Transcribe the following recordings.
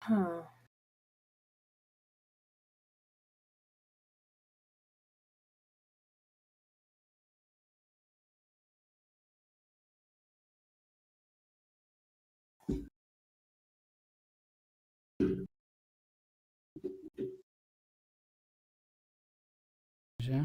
Huh. Yeah.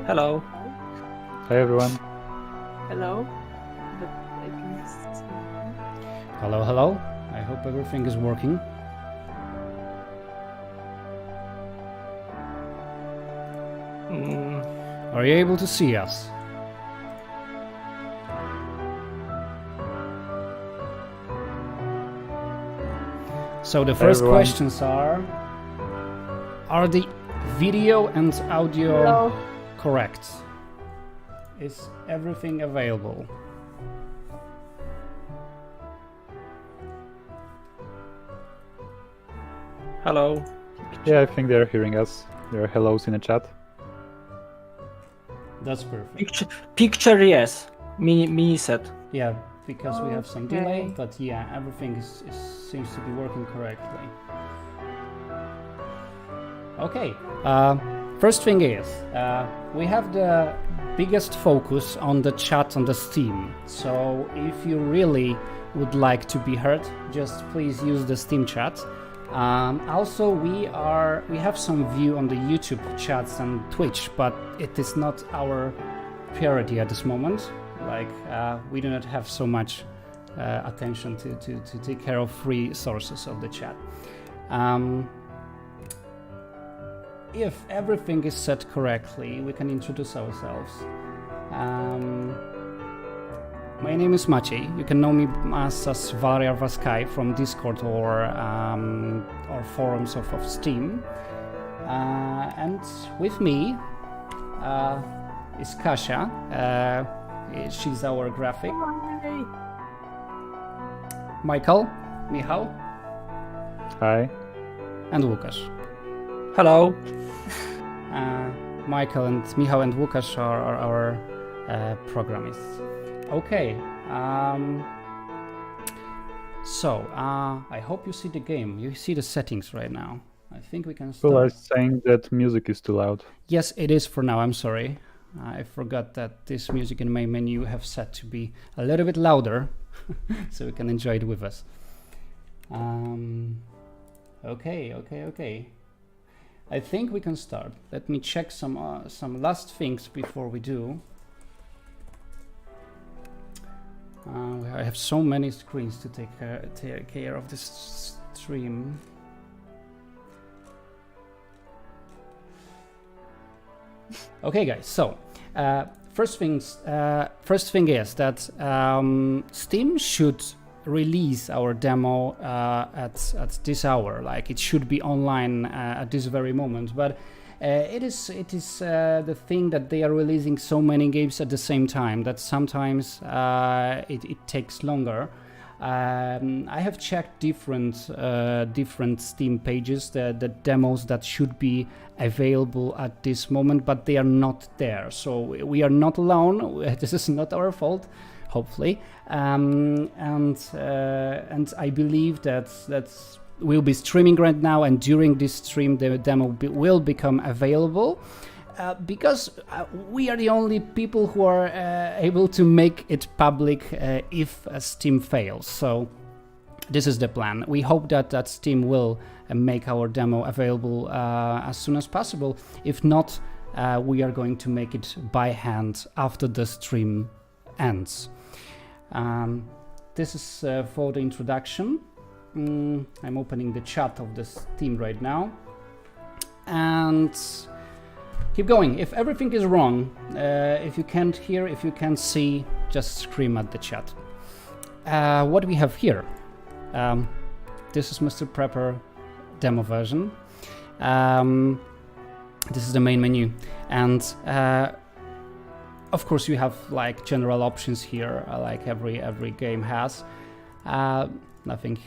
Hello. Hi everyone. Hello. But I can see. Hello, hello. I hope everything is working. Are you able to see us? So the first everyone. questions are the video and audio Hello. correct? Is everything available? Hello. Yeah, I think they're hearing us. There are hellos in the chat. That's perfect. Picture yes. Mini set. Yeah, because we have some delay, Okay. but yeah, everything seems to be working correctly. Okay, first thing is, we have the biggest focus on the chat on the Steam. So if you really would like to be heard, just please use the Steam chat. Also, we have some view on the YouTube chats and Twitch, but it is not our priority at this moment. Like, we do not have so much attention to take care of free sources of the chat. If everything is set correctly, we can introduce ourselves. My name is Maciej. You can know me as Valeria Vaskai from Discord or forums of Steam. And with me is Kasia. She's our graphic. Hi. Michał, Hi. and Łukasz. Hello. Michael and Michał and Łukasz are our programists. Okay. So I hope you see the game. You see the settings right now. I think we can start. People are saying that music is too loud. Yes, it is for now. I'm sorry. I forgot that this music in my menu have set to be a little bit louder, so you can enjoy it with us. Okay. I think we can start. Let me check some last things before we do. I have so many screens to take care of this stream. Okay, guys. So first thing is that Steam should release our demo at this hour. Like, it should be online at this very moment, but it is the thing that they are releasing so many games at the same time that sometimes it takes longer. I have checked different Steam pages, the demos that should be available at this moment, but they are not there. So we are not alone. This is not our fault, hopefully. And I believe that we'll be streaming right now, and during this stream the demo will become available. Because we are the only people who are able to make it public if Steam fails. So this is the plan. We hope that Steam will make our demo available as soon as possible. If not, we are going to make it by hand after the stream ends. This is for the introduction. I'm opening the chat of the Steam right now. And keep going. If everything is wrong, if you can't hear, if you can't see, just scream at the chat. What we have here, this is Mr. Prepper demo version. This is the main menu, and of course you have like general options here, like every game has. Nothing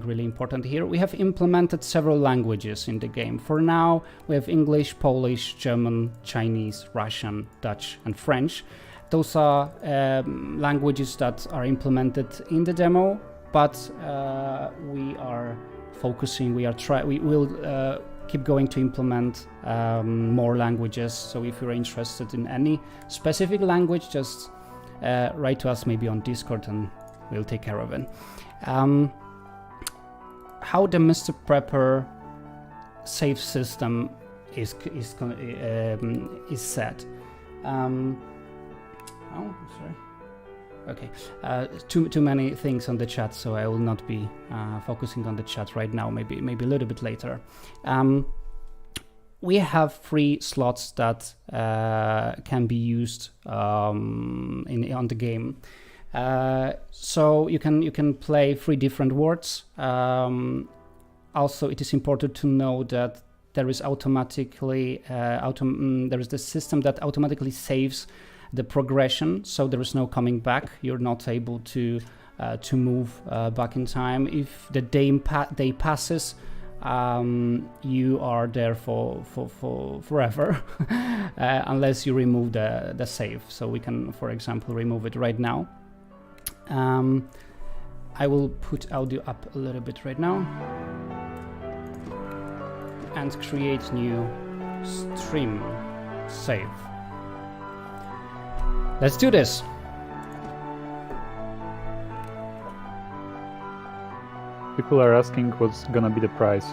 really important here. We have implemented several languages in the game. For now, we have English, Polish, German, Chinese, Russian, Dutch, and French. Those are languages that are implemented in the demo, but we are focusing. We will keep going to implement more languages. So if you're interested in any specific language, just write to us maybe on Discord, and we'll take care of it. How the Mr. Prepper save system is set. Oh, sorry. Okay, too many things on the chat, so I will not be focusing on the chat right now. Maybe a little bit later. We have 3 slots that can be used on the game. So you can play 3 different words. Also, it is important to know that there is automatically there is the system that automatically saves the progression, so there is no coming back. You're not able to move back in time. If the day passes, you are there for forever, unless you remove the save. So we can, for example, remove it right now. I will put audio up a little bit right now and create new stream save. Let's do this. People are asking what's gonna be the price.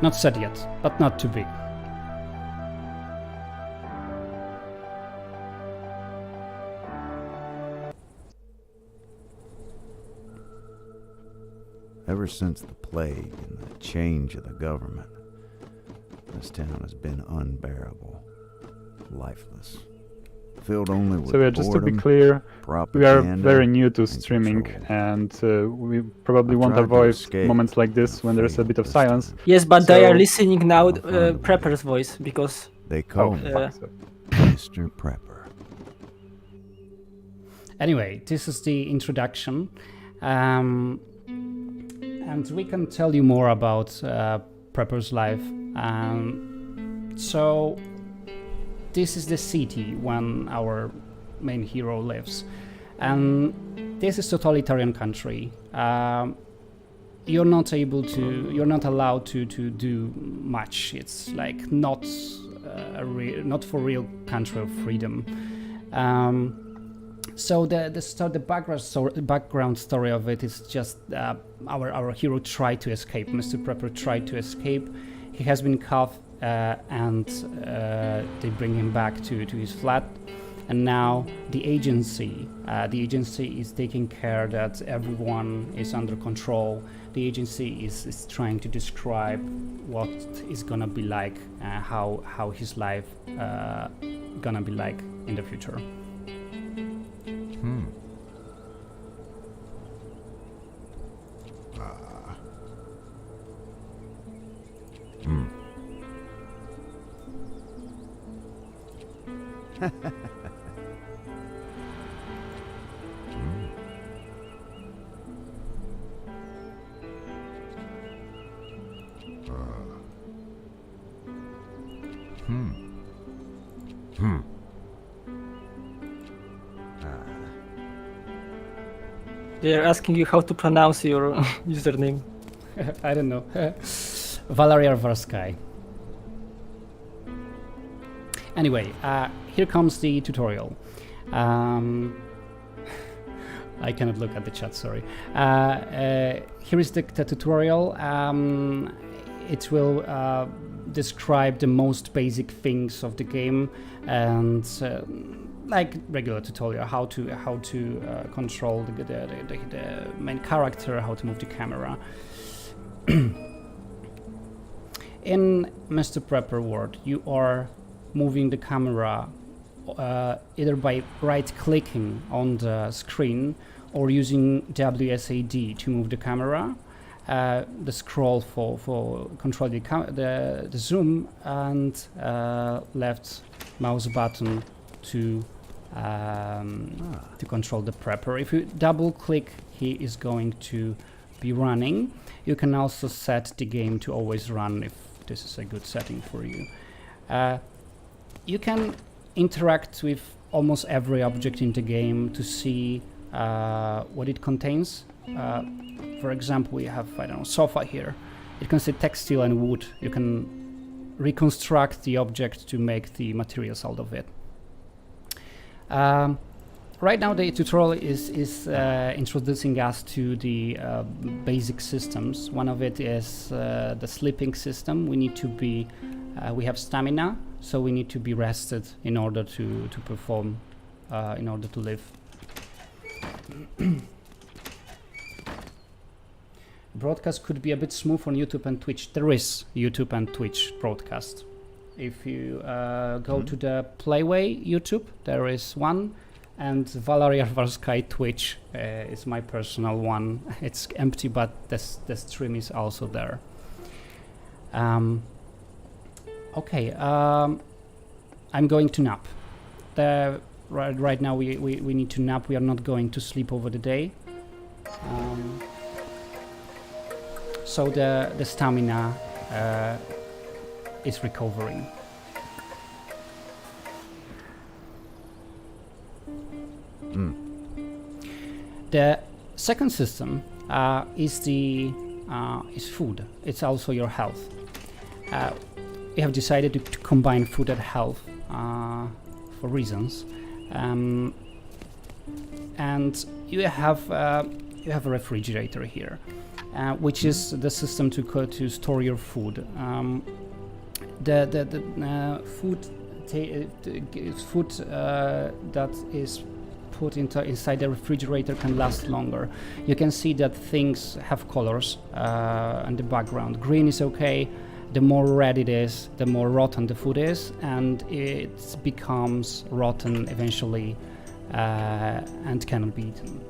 Not set yet, but not too big. Ever since the plague and the change of the government, this town has been unbearable, lifeless, filled only with So yeah, just to be boredom, clear, we are propaganda, very new to and streaming, control. and we probably I won't tried to avoid escape moments like this my when there's a fate bit of this silence. time. Yes, but they are So- listening now I'll find a way. Prepper's voice because They call me Uh, Fuck, so- Mr. Prepper. Anyway, this is the introduction, and we can tell you more about Prepper's life. So this is the city when our main hero lives, and this is totalitarian country. You're not allowed to do much. It's like not for real country of freedom. So the background story of it is just our hero tried to escape. Mr. Prepper tried to escape. He has been caught, and they bring him back to his flat. And now the agency is taking care that everyone is under control. The agency is trying to describe what is gonna be like, how his life gonna be like in the future. they are asking you how to pronounce your username. I don't know. Valeria Varskai. Anyway, here comes the tutorial. I cannot look at the chat, sorry. Here is the tutorial. It will describe the most basic things of the game, and like regular tutorial, how to control the main character, how to move the camera. In Mr. Prepper world, you are moving the camera either by right-clicking on the screen or using WSAD to move the camera, the scroll for control the zoom, and left mouse button to control the Prepper. If you double-click, he is going to be running. You can also set the game to always run if this is a good setting for you. You can interact with almost every object in the game to see what it contains. For example, we have, I don't know, sofa here. It can say textile and wood. You can reconstruct the object to make the materials out of it. right now the tutorial is introducing us to the basic systems. One of it is the sleeping system. We need to be, we have stamina, so we need to be rested in order to perform, in order to live. Broadcast could be a bit smooth on YouTube and Twitch. There is YouTube and Twitch broadcast. If you go to the Playway YouTube, there is one, and Valeria Varsky Twitch is my personal one. It's empty, but the stream is also there. Okay, I'm going to nap. Right now we need to nap. We are not going to sleep over the day. So the stamina is recovering. The second system is food. It's also your health. We have decided to combine food and health for reasons, and you have a refrigerator here, which is the system to store your food. The food that is put inside the refrigerator can last longer. You can see that things have colors in the background. Green is okay. The more red it is, the more rotten the food is, and it becomes rotten eventually and cannot be eaten.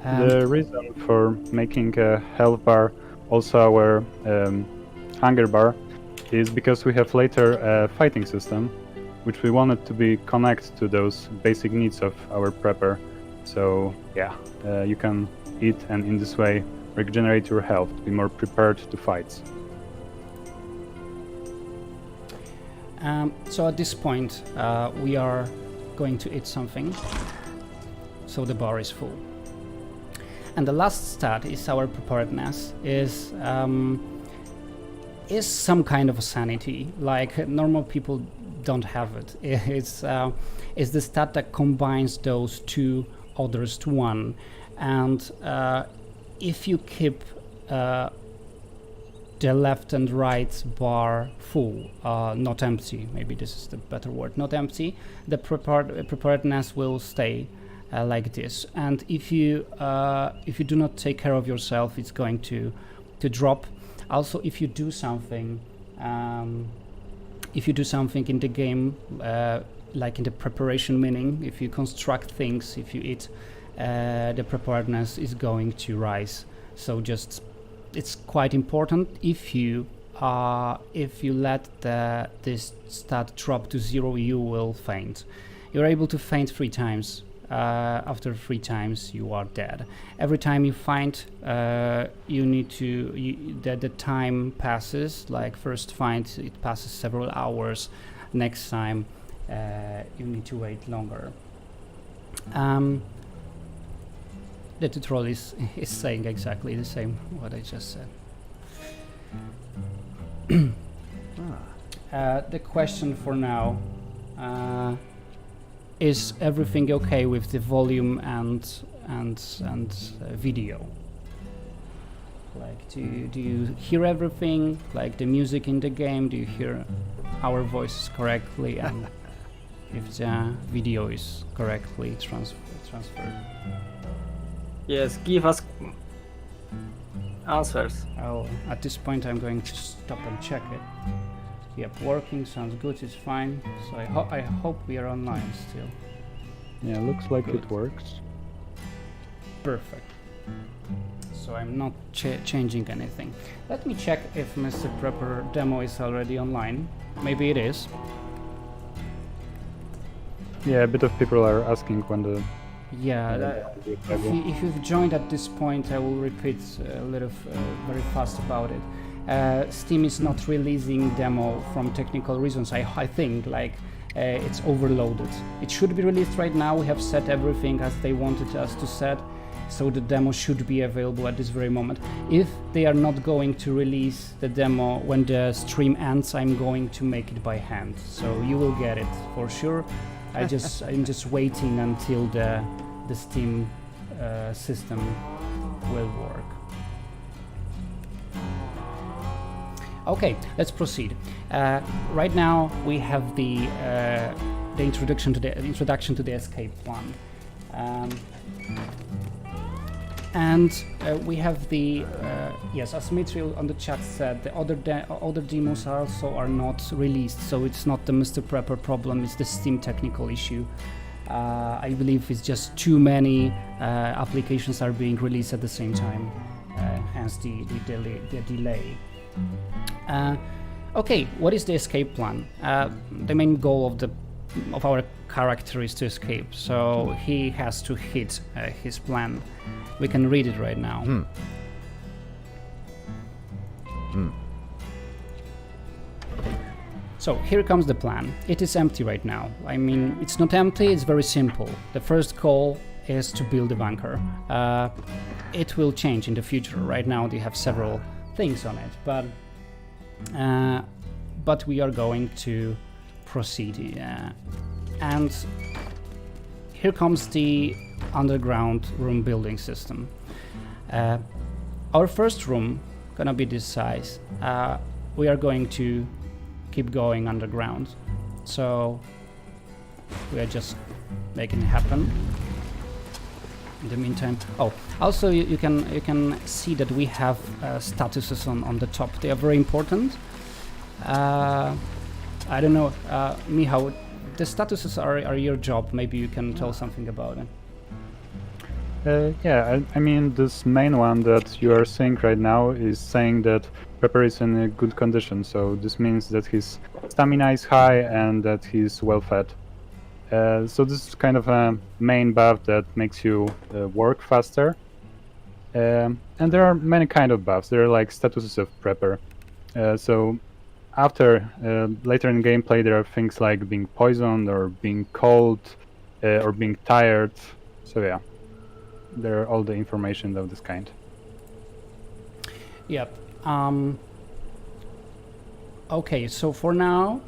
The reason for making a health bar also our hunger bar is because we have later a fighting system, which we wanted to be connected to those basic needs of our prepper. So yeah, you can eat and in this way regenerate your health, be more prepared to fights. So at this point, we are going to eat something, so the bar is full. And the last stat is our preparedness, is some kind of a sanity. Like normal people don't have it. It's the stat that combines those two others to one. And if you keep the left and right bar full, not empty, maybe this is the better word, not empty, the preparedness will stay like this. And if you do not take care of yourself, it's going to drop. Also, if you do something in the game, like in the preparation meaning, if you construct things, if you eat, the preparedness is going to rise. So just, it's quite important. If you let this stat drop to 0, you will faint. You're able to faint 3 times. After 3 times, you are dead. Every time you faint, you need to. The time passes. Like first faint, it passes several hours. Next time, you need to wait longer. The tutorial is saying exactly the same what I just said. The question for now, is everything okay with the volume and video? Like, do you hear everything? Like the music in the game? Do you hear our voices correctly? And if the video is correctly transferred? Yes, give us answers. At this point I'm going to stop and check it. Yep, working, sounds good, it's fine. So I hope we are online still. Yeah, looks like Good. it works. Perfect. So I'm not changing anything. Let me check if Mr. Prepper demo is already online. Maybe it is. Yeah, a bit of people are asking when the... Yeah, if you've joined at this point, I will repeat a little very fast about it. Steam is not releasing demo from technical reasons. I think like it's overloaded. It should be released right now. We have set everything as they wanted us to set, so the demo should be available at this very moment. If they are not going to release the demo when the stream ends, I'm going to make it by hand, so you will get it for sure. I'm just waiting until the Steam system will work. Okay, let's proceed. Right now we have the introduction to the escape plan, and we have the yes, as Mithril on the chat said, the other demos are not released, so it's not the Mr. Prepper problem, it's the Steam technical issue. I believe it's just too many applications are being released at the same time, hence the delay. Okay, what is the escape plan? The main goal of our character is to escape, so he has to hit his plan. We can read it right now. So here comes the plan. It is empty right now. I mean, it's not empty, it's very simple. The first goal is to build a bunker. It will change in the future. Right now they have several things on it, but we are going to proceed. And here comes the underground room building system. Our first room gonna be this size. We are going to keep going underground, so we are just making it happen. In the meantime, also you can see that we have statuses on the top. They are very important. I don't know, Michał, the statuses are your job. Maybe you can tell something about it. Yeah, I mean, this main one that you are seeing right now is saying that Prepper is in a good condition, so this means that his stamina is high and that he's well fed. So this is kind of a main buff that makes you work faster. And there are many kind of buffs. There are like statuses of Prepper. So after, later in gameplay, there are things like being poisoned or being cold or being tired. So yeah, there are all the information of this kind. Yep. Okay, so for now,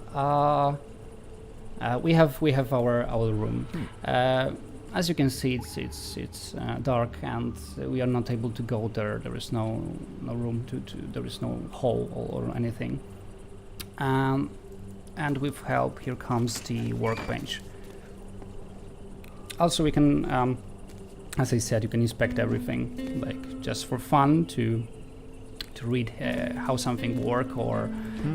we have our room. As you can see, it's dark, and we are not able to go there. There is no room to there is no hole or anything. And with help, here comes the workbench. Also, we can, as I said, you can inspect everything, like just for fun to read how something works, or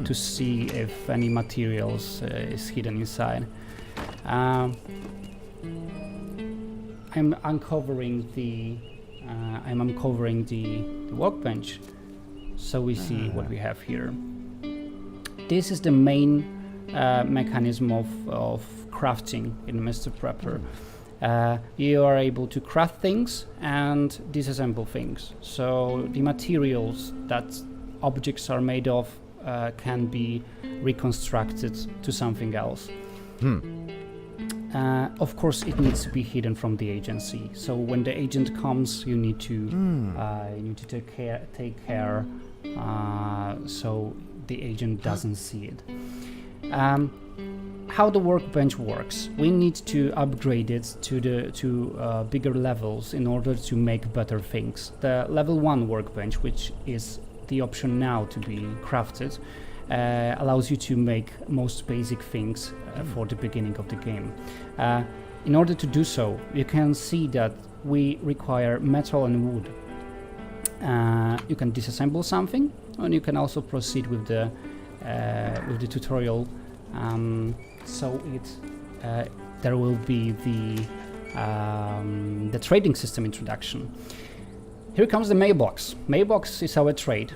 to see if any materials is hidden inside. I'm uncovering the workbench, so we see what we have here. This is the main mechanism of crafting in Mr. Prepper. You are able to craft things and disassemble things. So the materials that objects are made of can be reconstructed to something else. Of course, it needs to be hidden from the agency. So when the agent comes, you need to take care so the agent doesn't see it. How the workbench works: we need to upgrade it to bigger levels in order to make better things. The level 1 workbench, which is the option now to be crafted, allows you to make most basic things for the beginning of the game. In order to do so, you can see that we require metal and wood. You can disassemble something, and you can also proceed with the tutorial. So there will be the trading system introduction. Here comes the mailbox. Mailbox is our trade.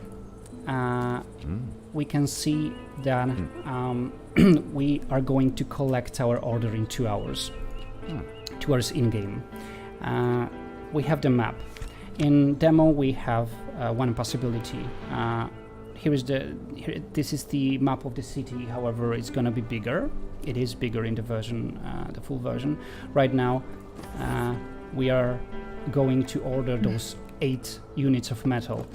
We can see that we are going to collect our order in 2 hours. 2 hours in game. We have the map. In demo, we have one possibility. This is the map of the city. However, it's gonna be bigger. It is bigger in the version, the full version. Right now, we are going to order those 8 units of metal.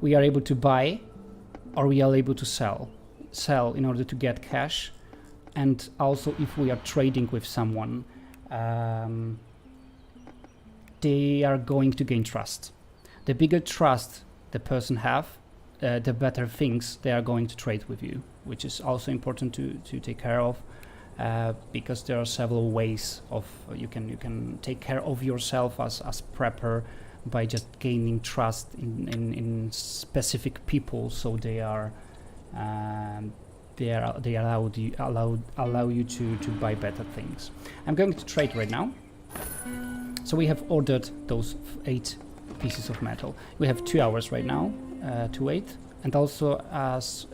We are able to buy, or we are able to sell in order to get cash and also if we are trading with someone, they are going to gain trust. The bigger trust the person have, the better things they are going to trade with you, which is also important to take care of, because there are several ways of you can take care of yourself as prepper by just gaining trust in specific people, so they allow you to buy better things. I'm going to trade right now. So we have ordered those 8 pieces of metal. We have 2 hours right now to wait, and also as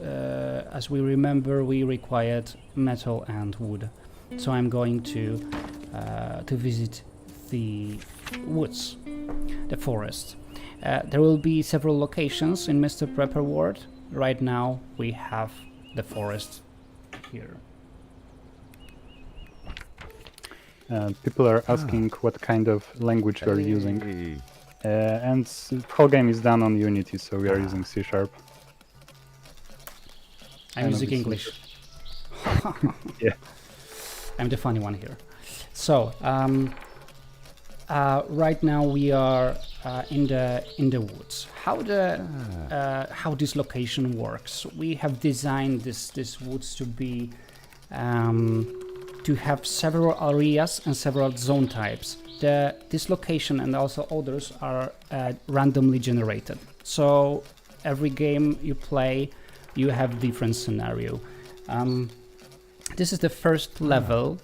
we remember, we required metal and wood. So I'm going to visit the woods, the forest. There will be several locations in Mr. Prepper World. Right now we have the forest here. People are asking what kind of language we are using. And the whole game is done on Unity, so we are using C#. I'm using English. Yeah. I'm the funny one here. So right now we are in the woods. How this location works? We have designed this woods to be to have several areas and several zone types. This location and also others are randomly generated. So every game you play, you have different scenario. This is the first level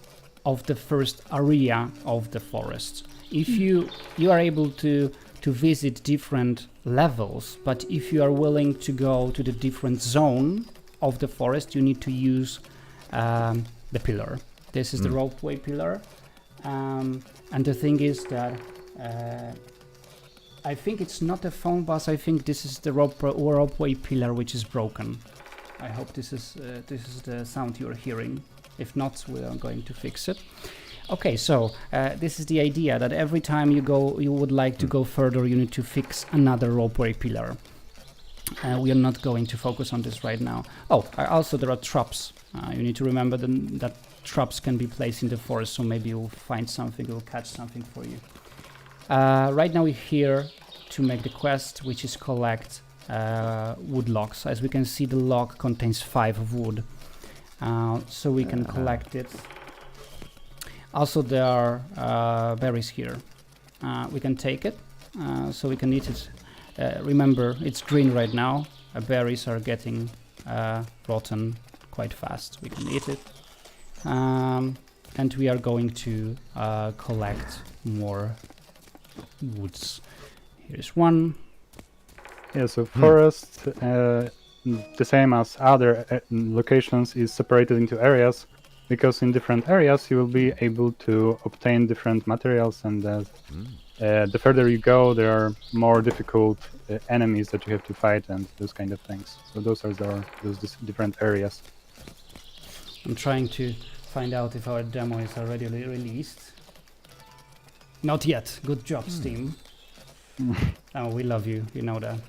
of the first area of the forest. If you are able to visit different levels, but if you are willing to go to the different zone of the forest, you need to use the pillar. This is the ropeway pillar. And the thing is that I think it's not a phone bus. I think this is the ropeway pillar which is broken. I hope this is the sound you're hearing. If not, we are going to fix it. Okay, so this is the idea that every time you would like to go further, you need to fix another ropeway pillar. We are not going to focus on this right now. Oh, also there are traps. You need to remember that traps can be placed in the forest, so maybe you'll find something, you'll catch something for you. Right now we're here to make the quest, which is collect wood logs. As we can see, the log contains 5 of wood, so we can collect it. Also there are berries here. We can take it, so we can eat it. Remember, it's green right now. Berries are getting rotten quite fast. We can eat it. And we are going to collect more woods. Here's one. Yeah, so forest, the same as other locations, is separated into areas, because in different areas you will be able to obtain different materials, and the further you go, there are more difficult enemies that you have to fight and those kind of things. So those are those different areas. I'm trying to find out if our demo is already released. Not yet. Good job, Steam. Oh, we love you. You know that.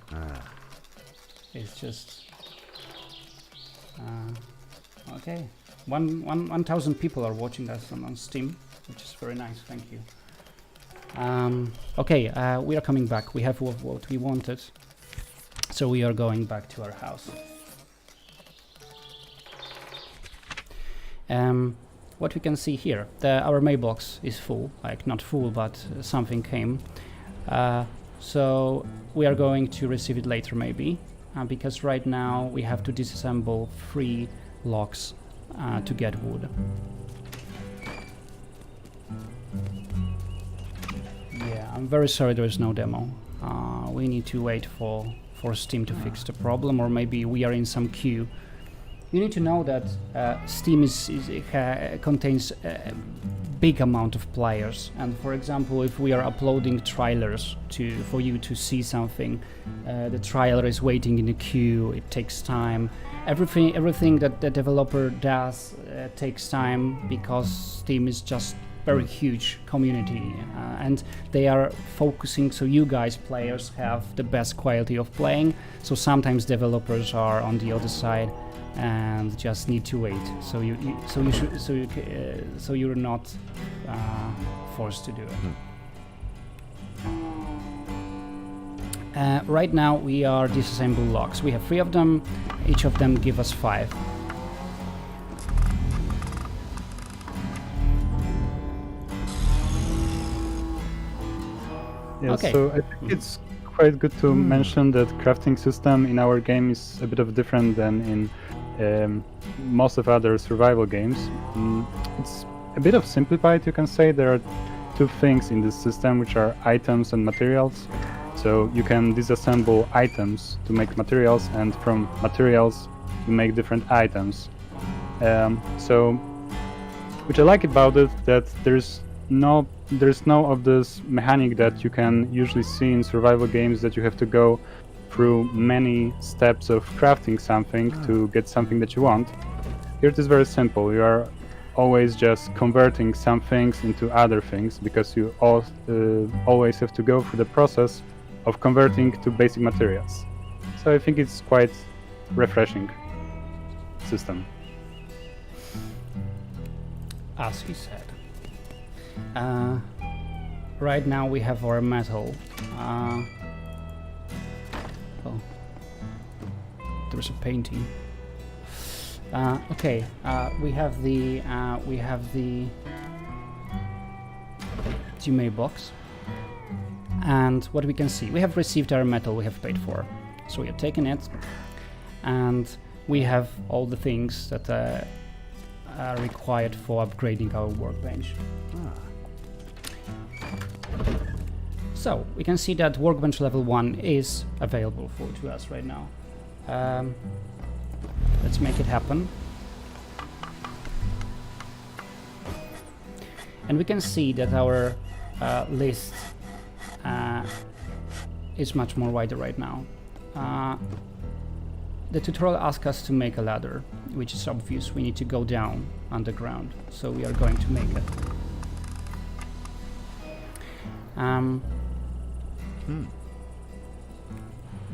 It's just okay. 1,000 people are watching us on Steam, which is very nice. Thank you. Okay, we are coming back. We have what we wanted, so we are going back to our house. What we can see here, our mailbox is full, like not full, but something came. So we are going to receive it later maybe, because right now we have to disassemble 3 logs to get wood. Yeah, I'm very sorry there is no demo. We need to wait for Steam to fix the problem, or maybe we are in some queue. You need to know that Steam contains a big amount of players, and for example, if we are uploading trailers for you to see something, the trailer is waiting in a queue. It takes time. Everything that the developer does takes time, because Steam is just very huge community, and they are focusing so you guys players have the best quality of playing. So sometimes developers are on the other side and just need to wait. So you're not forced to do it. Right now we are disassemble logs. We have 3 of them. Each of them give us 5. Yeah, Okay. so I think it's quite good to mention that crafting system in our game is a bit of different than in most of other survival games. It's a bit of simplified, you can say. There are 2 things in this system, which are items and materials. So you can disassemble items to make materials, and from materials you make different items. So, which I like about it, that there's no of this mechanic that you can usually see in survival games, that you have to go through many steps of crafting something to get something that you want. Here it is very simple. You are always just converting some things into other things, because you always have to go through the process of converting to basic materials. So I think it's quite refreshing system. As he said. Right now we have our metal. Oh, there's a painting. Okay, we have the GMA box, and what we can see, we have received our metal we have paid for, so we have taken it, and we have all the things that are required for upgrading our workbench. So we can see that workbench level 1 is available to us right now. Let's make it happen. And we can see that our list is much more wider right now. The tutorial asks us to make a ladder, which is obvious. We need to go down underground, so we are going to make it.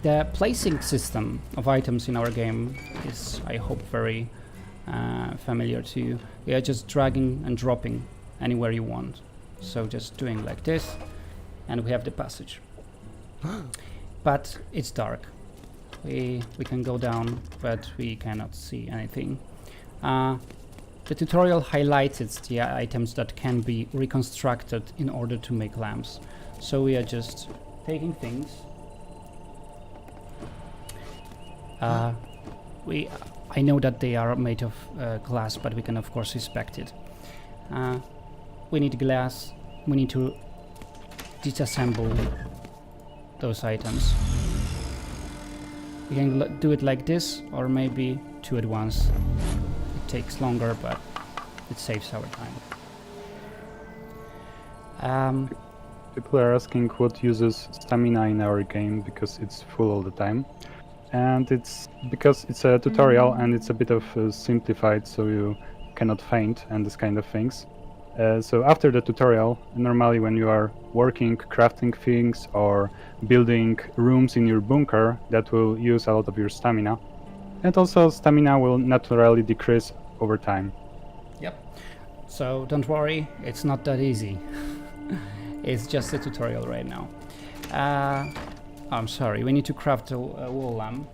The placing system of items in our game is, I hope, very familiar to you. We are just dragging and dropping anywhere you want. So just doing like this, and we have the passage. But it's dark. We can go down, but we cannot see anything. The tutorial highlighted the items that can be reconstructed in order to make lamps. So we are just taking things. I know that they are made of glass, but we can of course inspect it. We need glass. We need to disassemble those items. We can do it like this, or maybe 2 at once. It takes longer, but it saves our time. People are asking what uses stamina in our game, because it's full all the time. And it's because it's a tutorial and it's a bit of simplified, so you cannot faint and this kind of things. So after the tutorial, normally when you are working, crafting things or building rooms in your bunker, that will use a lot of your stamina. And also stamina will naturally decrease over time. Yep. So don't worry, it's not that easy. It's just a tutorial right now. I'm sorry, we need to craft a wool lamp.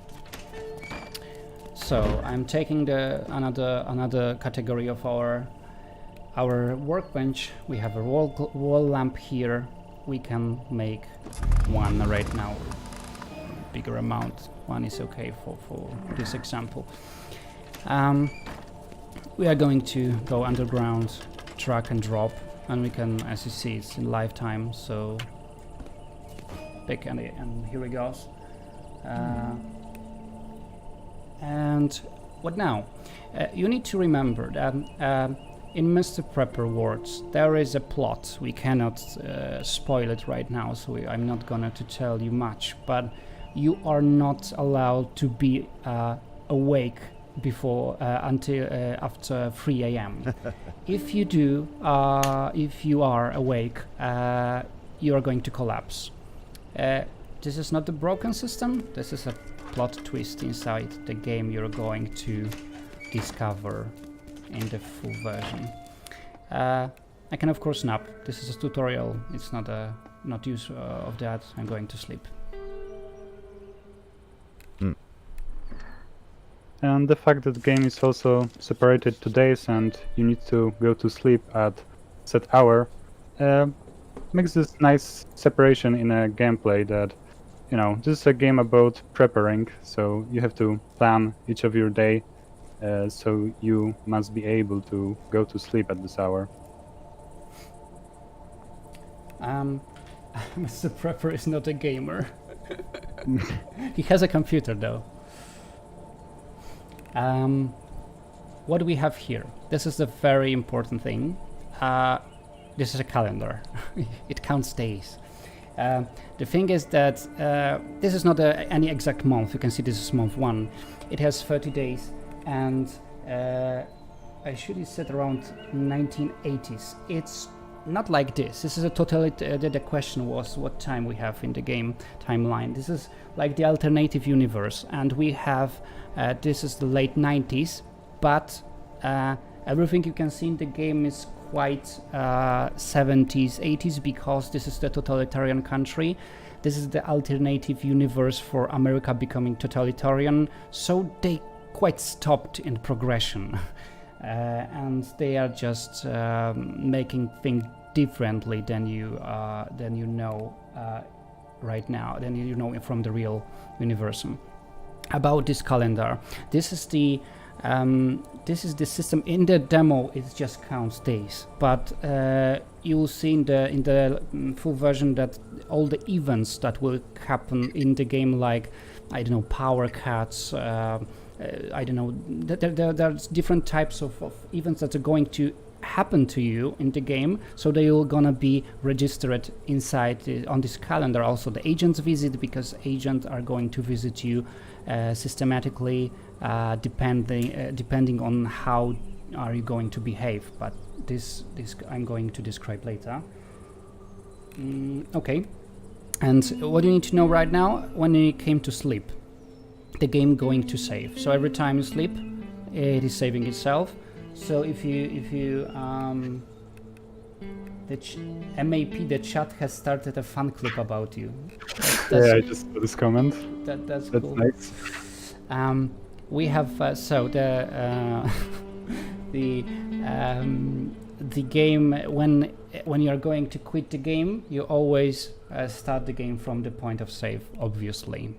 So I'm taking another category of our workbench. We have a wall lamp here. We can make 1 right now. Bigger amount. 1 is okay for this example. We are going to go underground, drag and drop, and we can, as you see, it's in lifetime. So pick and here we go. And what now? You need to remember that in Mr. Prepper words, there is a plot. We cannot spoil it right now, so I'm not gonna to tell you much, but you are not allowed to be awake before until after 3 a.m. If you do, if you are awake, you are going to collapse. This is not a broken system. This is a plot twist inside the game you're going to discover in the full version. I can of course nap. This is a tutorial. It's not use of that. I'm going to sleep. And the fact that the game is also separated to days and you need to go to sleep at set hour makes this nice separation in a gameplay that, you know, this is a game about preparing, so you have to plan each of your day, so you must be able to go to sleep at this hour. Mr. Prepper is not a gamer. He has a computer though. What do we have here? This is the very important thing. This is a calendar. It counts days. The thing is that this is not any exact month. You can see this is month 1. It has 30 days, and I should have said around 1980s. It's not like this. This is a totally. The question was what time we have in the game timeline. This is like the alternative universe, and we have. This is the late 90s, but everything you can see in the game is quite 70s, 80s, because this is the totalitarian country. This is the alternative universe for America becoming totalitarian, so they quite stopped in progression. And they are just making things differently than you know right now, than you know from the real universe. About this calendar, this is the system. In the demo it just counts days, but you'll see in the full version that all the events that will happen in the game, like I don't know, power cuts, I don't know, there's different types of events that are going to happen to you in the game, so they will gonna be registered inside on this calendar. Also the agents visit, because agents are going to visit you systematically, depending on how are you going to behave, but this I'm going to describe later. Okay, and what you need to know right now: when you came to sleep, the game going to save. So every time you sleep, it is saving itself. So if you MAP, the chat has started a fan club about you. Yeah, I just saw this comment. That's cool. Nice. We have so the game, when you are going to quit the game, you always start the game from the point of save, obviously.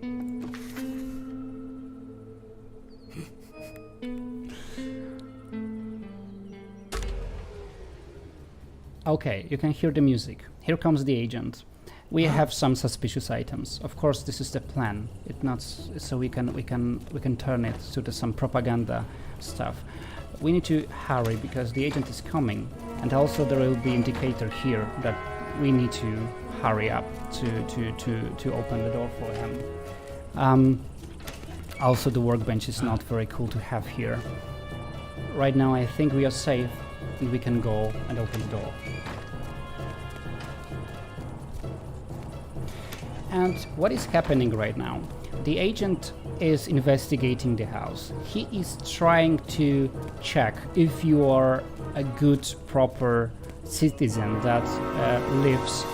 Okay, you can hear the music. Here comes the agent. We have some suspicious items. Of course, this is the plan. It's not so we can turn it to some propaganda stuff. We need to hurry because the agent is coming, and also there will be indicator here that we need to hurry up to open the door for him. Also, the workbench is not very cool to have here. Right now, I think we are safe, and we can go and open the door. And what is happening right now? The agent is investigating the house. He is trying to check if you are a good, proper citizen that lives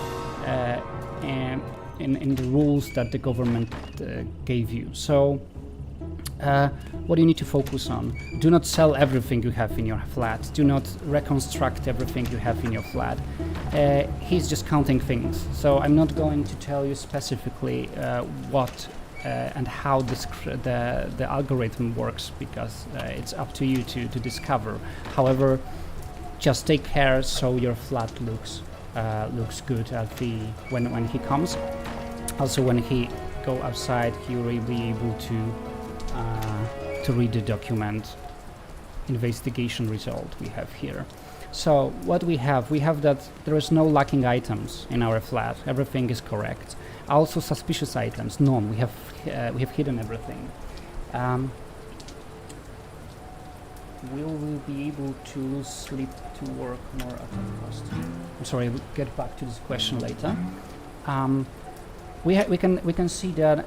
in the rules that the government gave you. So what do you need to focus on? Do not sell everything you have in your flat. Do not reconstruct everything you have in your flat. He's just counting things. So I'm not going to tell you specifically what and how the algorithm works, because it's up to you to discover. However, just take care so your flat looks good at when he comes. Also, when he go outside, he will be able to read the document investigation result we have here. So what we have that there is no lacking items in our flat. Everything is correct. Also suspicious items, none. We have hidden everything. will we be able to sleep to work more at a cost? I'm sorry, we'll get back to this question later. We can see that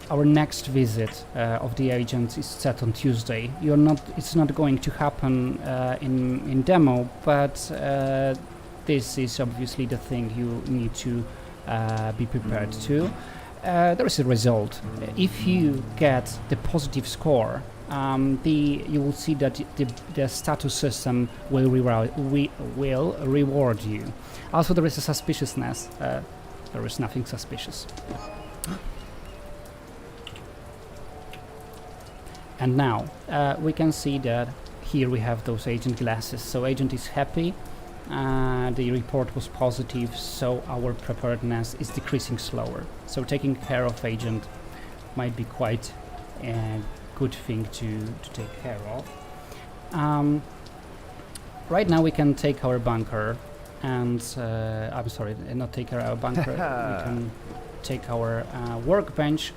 our next visit of the agent is set on Tuesday. It's not going to happen in demo, but this is obviously the thing you need to be prepared to. There is a result. If you get the positive score, you will see that the status system will reward you. Also, there is a suspiciousness. There is nothing suspicious. And now we can see that here we have those agent glasses. So agent is happy. The report was positive, so our preparedness is decreasing slower. So taking care of agent might be quite a good thing to take care of. Right now we can take our bunker and I'm sorry, not take our bunker. We can take our workbench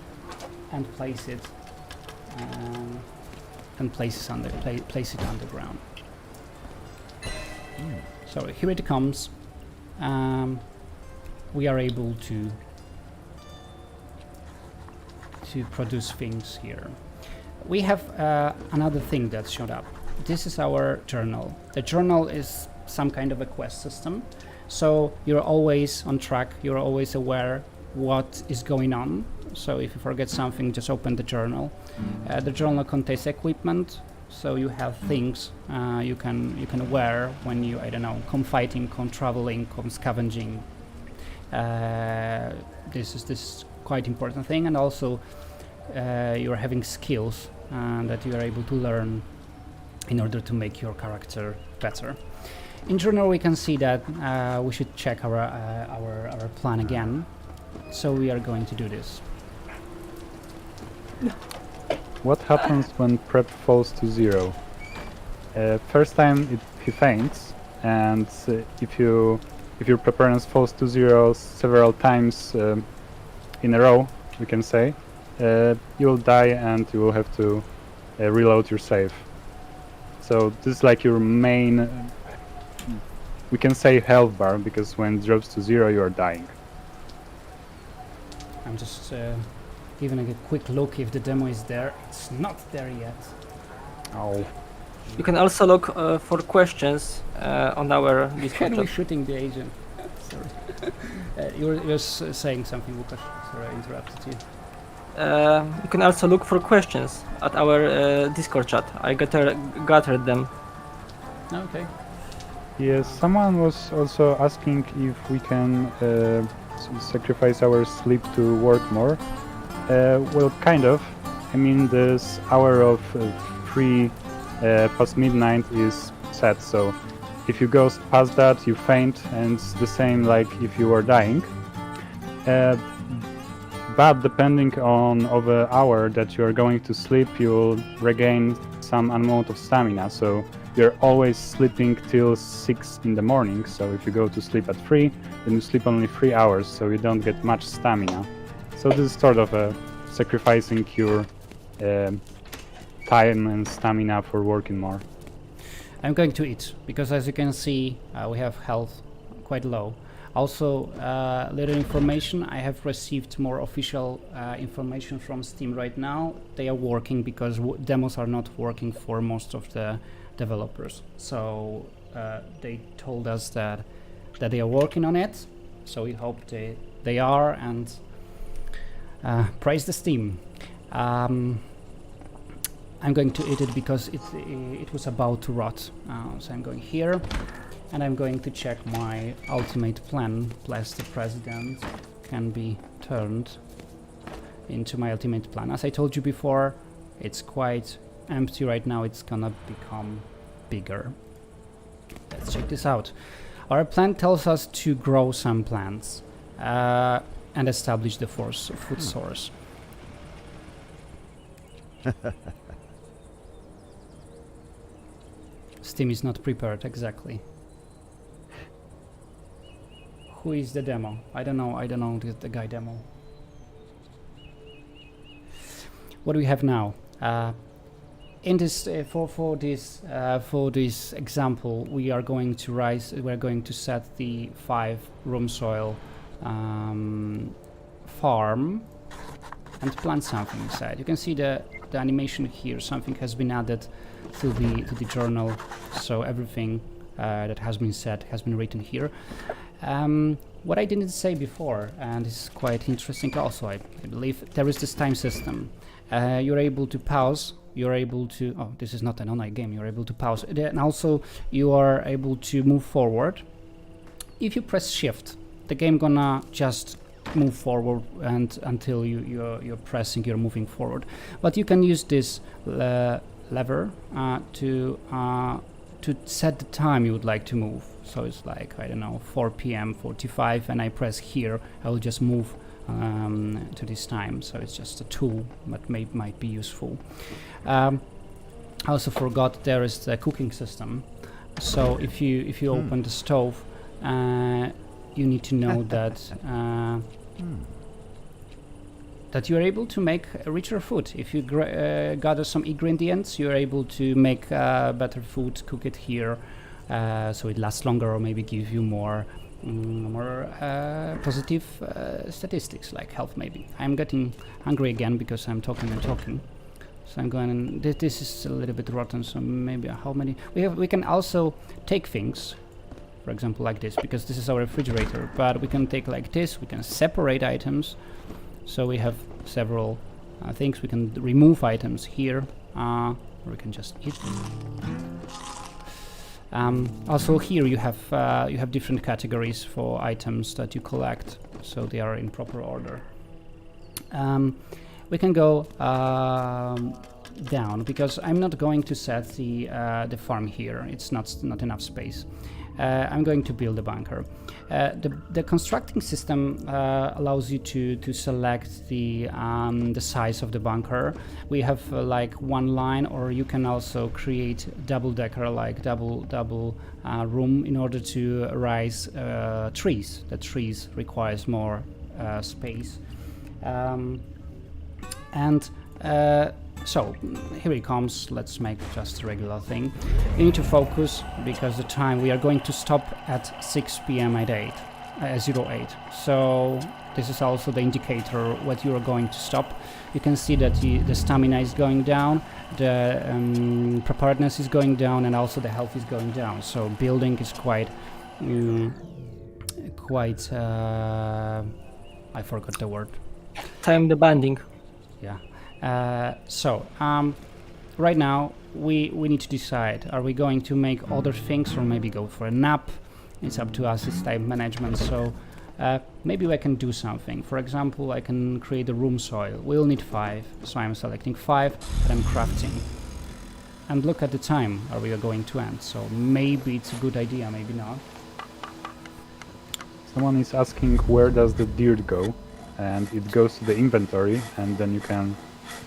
and place it underground. So here it comes. We are able to produce things here. We have another thing that showed up. This is our journal. The journal is some kind of a quest system, so you're always on track, you're always aware what is going on. So if you forget something, just open the journal. The journal contains equipment, so you have things you can wear when you, I don't know, come fighting, come traveling, come scavenging. This is quite important thing, and also you're having skills that you are able to learn in order to make your character better. In journal, we can see that we should check our plan again. So we are going to do this. What happens when prep falls to 0? First time he faints, and if your preparedness falls to 0 several times in a row, we can say, you will die and you will have to reload your save. So this is like your main, we can say, health bar, because when it drops to 0 you are dying. I'm just giving a quick look if the demo is there. It's not there yet. Oh. You can also look for questions on our Discord Can we chat. shooting the agent? Sorry. You're saying something, Łukasz. Sorry, I interrupted you. You can also look for questions at our Discord chat. I gathered them. Okay. Yes, someone was also asking if we can sacrifice our sleep to work more. Well, kind of. I mean, this hour of free past midnight is set, so if you go past that, you faint, and it's the same like if you were dying. But depending on the hour that you are going to sleep, you'll regain some amount of stamina. So you're always sleeping till 6 in the morning. So if you go to sleep at 3, then you sleep only 3 hours, so you don't get much stamina. So this is sort of sacrificing your time and stamina for working more. I'm going to eat, because as you can see, we have health quite low. Also, little information, I have received more official information from Steam right now. They are working because demos are not working for most of the developers. So they told us that they are working on it. So we hope they are, and praise the Steam. I'm going to eat it because it was about to rot. So I'm going here. And I'm going to check my ultimate plan, plus the president can be turned into my ultimate plan. As I told you before, it's quite empty right now, it's gonna become bigger. Let's check this out. Our plan tells us to grow some plants and establish the food source. Steam is not prepared, exactly. Who is the demo? I don't know the guy demo. What do we have now? in this for this example, we are going to we're going to set the 5 room soil farm and plant something inside. You can see the animation here. Something has been added to the journal, so everything that has been said has been written here. What I didn't say before, and this is quite interesting also, I believe, there is this time system. You're able to pause, you're able to, oh, this is not an online game, you're able to pause, and also you are able to move forward. If you press shift, the game gonna just move forward and until you're pressing, you're moving forward. But you can use this lever to set the time you would like to move. So it's like, I don't know, 4 p.m. 45, and I press here, I will just move to this time. So it's just a tool that might be useful. I also forgot there is the cooking system. So if you open the stove, you need to know that that you're able to make a richer food. If you gather some ingredients, you're able to make better food, cook it here, so it lasts longer, or maybe give you more positive statistics like health. Maybe I'm getting hungry again because I'm talking and talking. So I'm going. This is a little bit rotten. So maybe how many we can also take things. For example, like this, because this is our refrigerator. But we can take like this. We can separate items. So we have several things. We can remove items here, or we can just eat them. Also here you have different categories for items that you collect, so they are in proper order. We can go down, because I'm not going to set the farm here. It's not enough space. I'm going to build a bunker. The constructing system allows you to select the size of the bunker. We have like one line, or you can also create double-decker, like double room, in order to raise trees. The trees requires more space, so here it comes. Let's make just a regular thing. You need to focus, because the time we are going to stop at 6 p.m. at 08. So this is also the indicator what you are going to stop. You can see that the stamina is going down, the preparedness is going down, and also the health is going down. So building is quite I forgot the word. Time demanding. Yeah. Right now we need to decide, are we going to make other things, or maybe go for a nap? It's up to us. It's time management. So maybe I can do something. For example, I can create a room soil. We'll need 5, so I'm selecting 5, and I'm crafting. And look at the time, are we going to end? So maybe it's a good idea, maybe not. Someone is asking, where does the dirt go? And it goes to the inventory, and then you can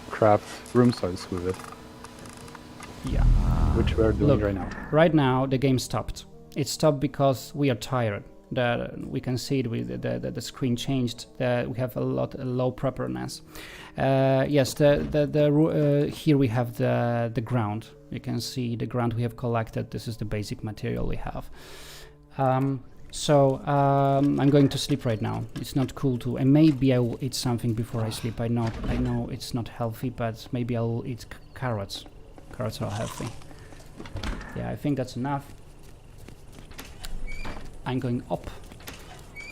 craft room soils with it. Yeah. Which we are doing right now. Right now the game stopped. It stopped because we are tired. We can see it with the screen changed. We have a low preparedness. Yes, here we have the ground. You can see the ground we have collected. This is the basic material we have. So I'm going to sleep right now. It's not cool to, and maybe I will eat something before I sleep. I know it's not healthy, but maybe I will eat carrots. Carrots are healthy. Yeah, I think that's enough. I'm going up.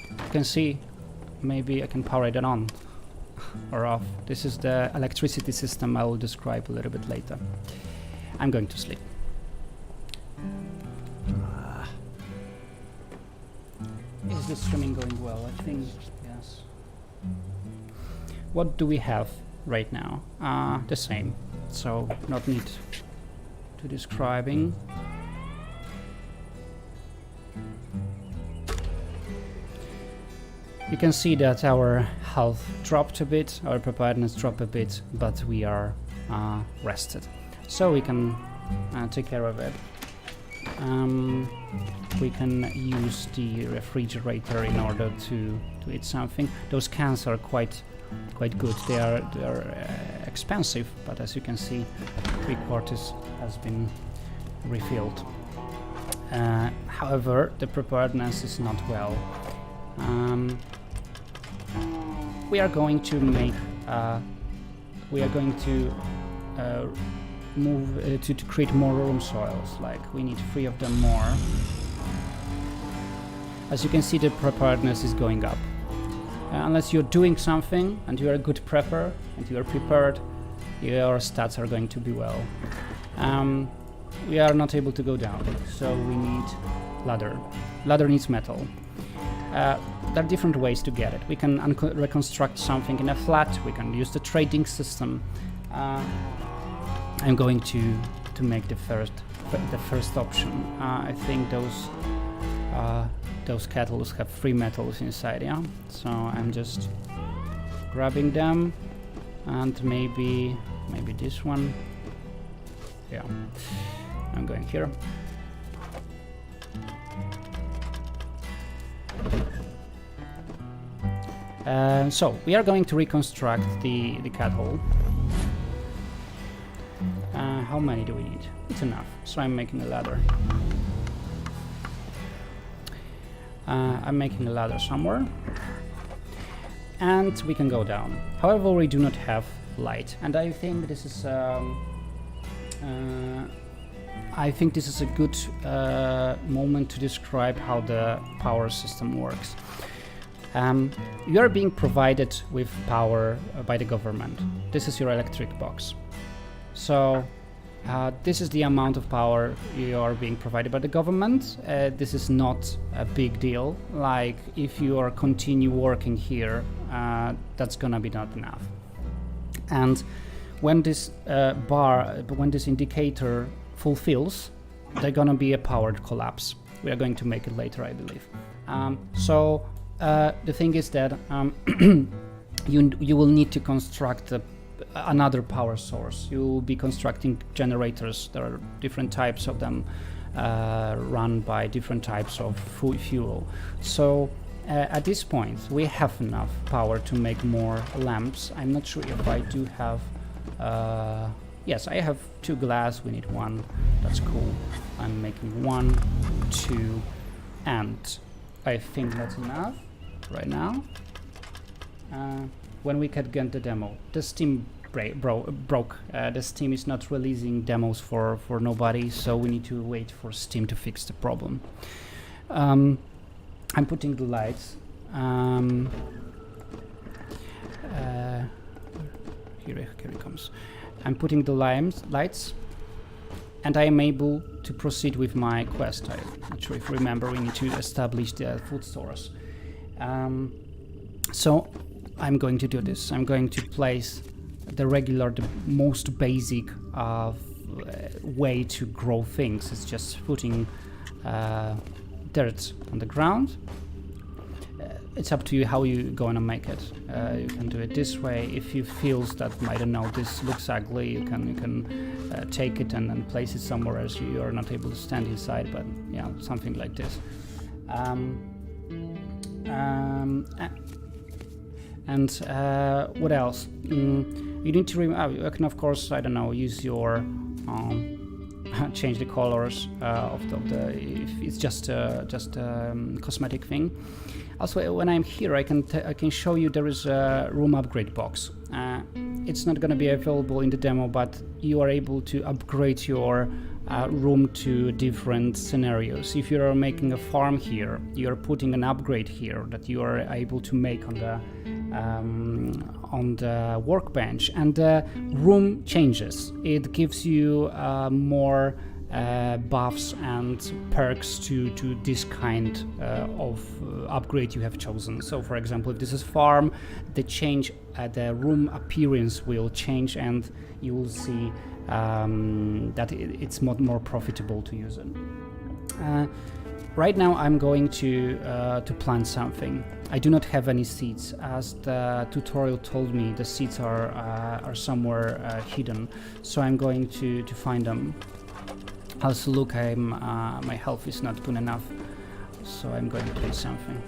You can see, maybe I can power it on or off. This is the electricity system I will describe a little bit later. I'm going to sleep. Is the streaming going well? I think yes. What do we have right now? The same, so not need to describing. You can see that our health dropped a bit, our preparedness dropped a bit, but we are rested, so we can take care of it. we can use the refrigerator in order to eat something. Those cans are quite good. They are expensive, but as you can see, 3/4 has been refilled. However, the preparedness is not well. We are going to make. We are going to move to create more room soils. Like we need 3 of them more. As you can see, the preparedness is going up. Unless you're doing something and you're a good prepper and you are prepared, your stats are going to be well. We are not able to go down, so we need ladder. Ladder needs metal. There are different ways to get it. We can reconstruct something in a flat. We can use the trading system. I'm going to make the first option. I think those kettles have 3 metals inside, yeah. So I'm just grabbing them, and maybe this one. Yeah, I'm going here. So we are going to reconstruct the kettle. How many do we need? It's enough, so I'm making a ladder. I'm making a ladder somewhere, and we can go down. However, we do not have light, and I think this is a good moment to describe how the power system works. You are being provided with power by the government. This is your electric box. So this is the amount of power you are being provided by the government. This is not a big deal. Like if you are continue working here, that's gonna be not enough. And when this when this indicator fulfills, there's gonna be a powered collapse. We are going to make it later, I believe. The thing is that you will need to construct another power source. You will be constructing generators. There are different types of them, run by different types of fuel. So at this point, we have enough power to make more lamps. I'm not sure if I do have. Yes, I have 2 glass. We need 1. That's cool. I'm making 1, 2, and I think that's enough right now. When we can get the demo, the Steam broke. The Steam is not releasing demos for nobody, so we need to wait for Steam to fix the problem. I'm putting the lights. Here it comes. I'm putting the lights, and I am able to proceed with my quest. I'm not sure if you remember, we need to establish the food stores. So I'm going to do this. I'm going to place the most basic way to grow things. It's just putting dirt on the ground. It's up to you how you're going to make it. You can do it this way. If you feel that, I don't know, this looks ugly, you can take it and place it somewhere else. You are not able to stand inside, but yeah, something like this. What else? You need to you can, of course, I don't know, use your change the colors of the if it's just a cosmetic thing. Also, when I'm here, I can show you there is a room upgrade box. It's not going to be available in the demo, but you are able to upgrade your room to different scenarios. If you are making a farm here, you are putting an upgrade here that you are able to make on the workbench, and the room changes. It gives you more buffs and perks to this kind of upgrade you have chosen. So for example, if this is farm, the room appearance will change, and you will see that it's more profitable to use it. Right now I'm going to plant something. I do not have any seeds, as the tutorial told me the seeds are somewhere hidden, so I'm going to find them. Also, look, my health is not good enough, so I'm going to do something.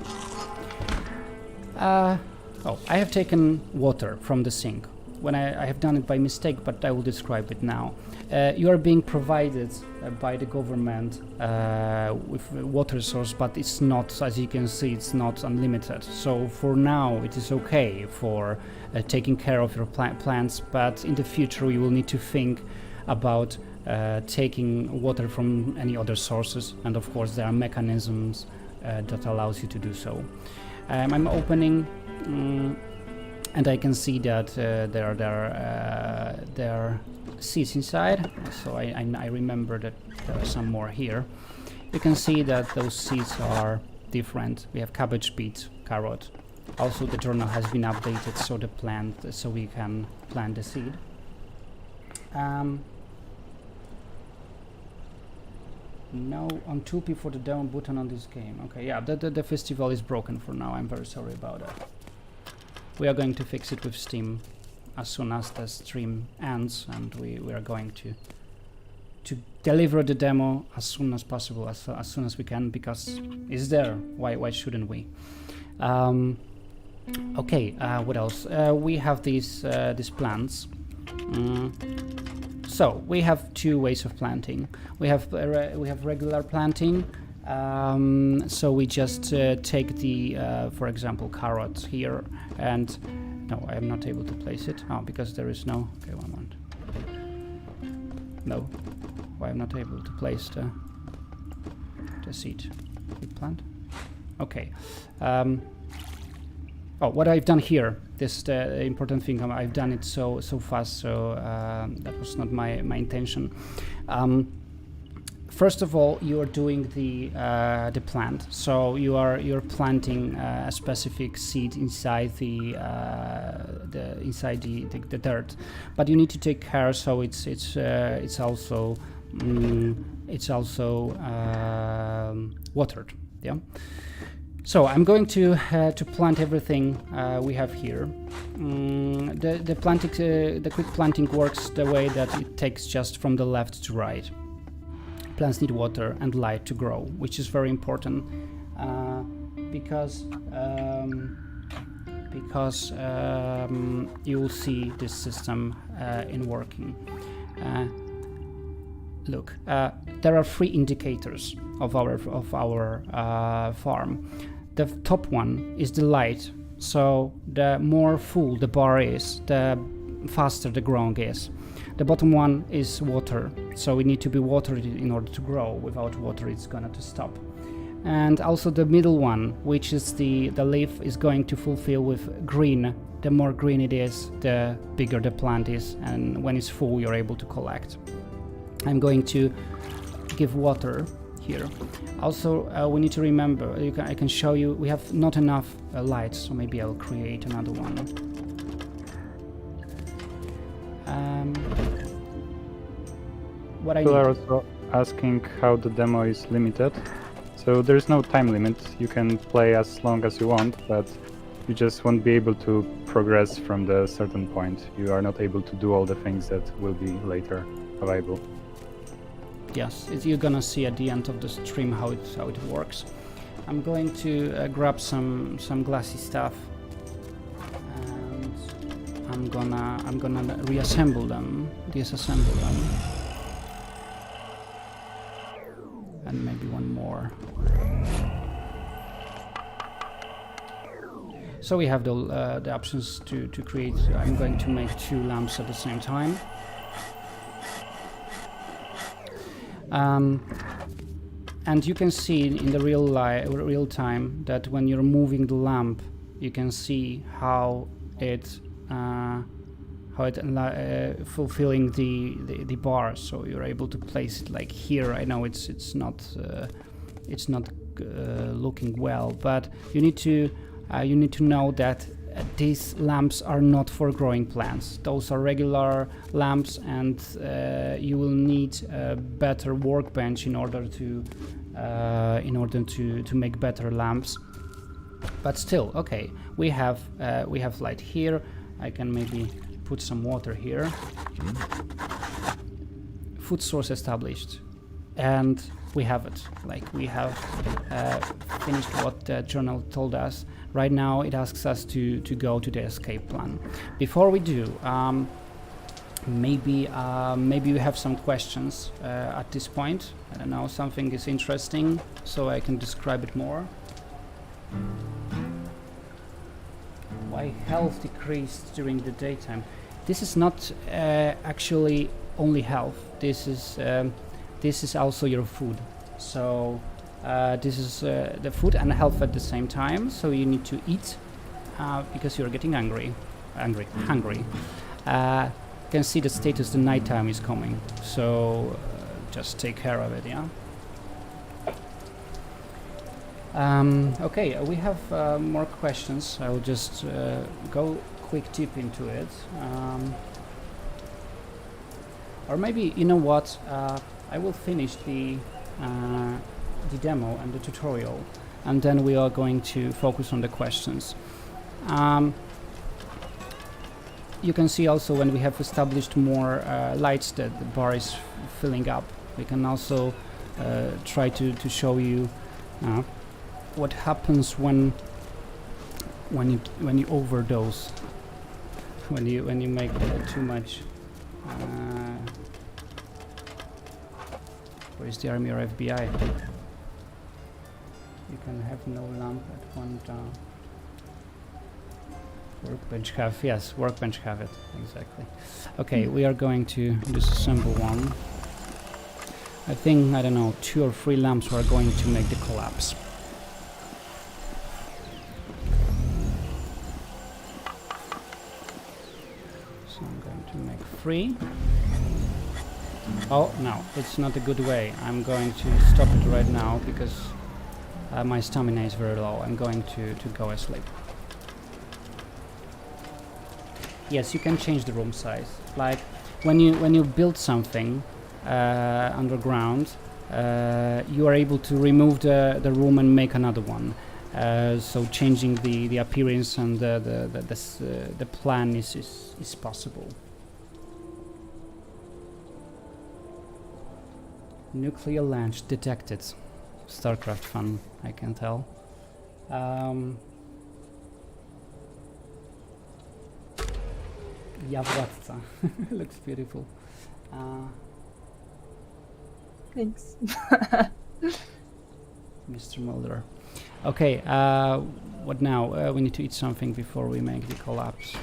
Oh, I have taken water from the sink. When I have done it by mistake, but I will describe it now. You are being provided by the government with a water source, but it's not, as you can see, it's not unlimited. So for now, it is okay for taking care of your plants, but in the future, you will need to think about taking water from any other sources, and of course, there are mechanisms that allows you to do so. I'm opening. And I can see that there are seeds inside, so I remember that there are some more here. You can see that those seeds are different. We have cabbage, beet, carrot. Also, the journal has been updated so we can plant the seed. No, on 2P for the demo button on this game. Okay, yeah, the festival is broken for now. I'm very sorry about that. We are going to fix it with Steam as soon as the stream ends, and we are going to deliver the demo as soon as possible, as soon as we can, because it's there. Why shouldn't we? Okay, what else? We have these plants. So we have two ways of planting. We have regular planting. So we just take the, for example, carrot here, and no, I am not able to place it. Oh, because there is no. Okay, one moment. No, why I'm not able to place the seed. Plant. Okay. Oh, what I've done here. This is the important thing. I've done it so fast. So that was not my intention. First of all, you are doing the plant. So you're planting a specific seed inside the dirt, but you need to take care so it's also watered. Yeah. So I'm going to plant everything we have here. The quick planting works the way that it takes just from the left to right. Plants need water and light to grow, which is very important because you will see this system in working. Look, there are 3 indicators of our farm. The top one is the light, so the more full the bar is, the faster the growing is. The bottom one is water, so we need to be watered in order to grow. Without water, it's gonna to stop. And also the middle one, which is the leaf, is going to fulfill with green. The more green it is, the bigger the plant is, and when it's full, you're able to collect. I'm going to give water here. Also, we need to remember, I can show you, we have not enough light, so maybe I'll create another one. What I People are need. also asking how the demo is limited. So there's no time limit. You can play as long as you want, but you just won't be able to progress from the certain point. You are not able to do all the things that will be later available. Yes, you're gonna see at the end of the stream how it works. I'm going to grab some glassy stuff, and I'm gonna reassemble them, disassemble them, and maybe one more. So we have the options to create. I'm going to make 2 lamps at the same time. And you can see in the real time that when you're moving the lamp, you can see how it fulfilling the bar. So you're able to place it like here. I know it's not looking well, but you need to know that these lamps are not for growing plants. Those are regular lamps, and you will need a better workbench in order to make better lamps. But still, okay, we have light here. I can maybe put some water here. Food source established. and we have it. Like, we have finished what the journal told us. Right now it asks us to go to the escape plan. Before we do, maybe we have some questions at this point. I don't know, something is interesting, so I can describe it more. Why health decreased during the daytime? This is not actually only health. This is also your food. So this is the food and health at the same time. So you need to eat because you're getting hungry. You can see the status, the nighttime is coming. So just take care of it, yeah. Okay, we have more questions. I'll just go quick deep into it. Or maybe, you know what, I will finish the demo and the tutorial, and then we are going to focus on the questions. You can see also when we have established more lights that the bar is filling up. We can also try to show you what happens when you overdose, when you make too much. Where is the army or FBI? You can have no lamp at one time. Workbench have, yes, workbench have it, exactly. Okay, we are going to disassemble one. I think, I don't know, 2 or 3 lamps are going to make the collapse. So I'm going to make 3. Oh, no, it's not a good way. I'm going to stop it right now because my stamina is very low. I'm going to go asleep. Yes, you can change the room size. Like when you build something underground, you are able to remove the room and make another one. So changing the appearance and the plan is possible. Nuclear launch detected. StarCraft fun, I can tell. Ja władca. Looks beautiful. Thanks. Mr. Mulder. Okay, what now? We need to eat something before we make the collapse.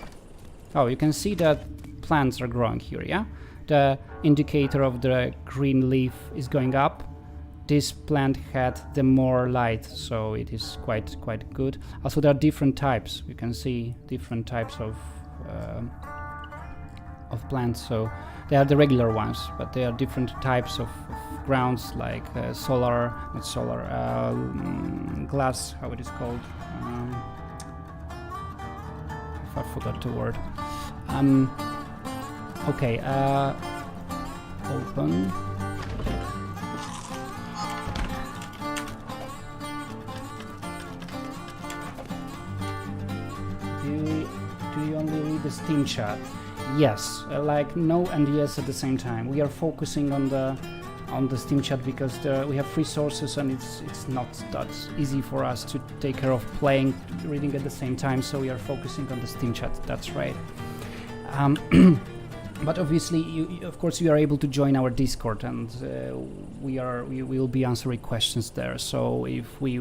Oh, you can see that plants are growing here, yeah? The indicator of the green leaf is going up. This plant had the more light, so it is quite good. Also, there are different types. You can see different types of plants. So they are the regular ones, but there are different types of grounds, like glass, how it is called. I forgot the word. Okay, open. Do you only read the Steam chat? Yes, like no and yes at the same time. We are focusing on the Steam chat because we have free sources and it's not that easy for us to take care of reading at the same time. So we are focusing on the Steam chat. That's right. But obviously, of course, you are able to join our Discord, and we will be answering questions there. So if we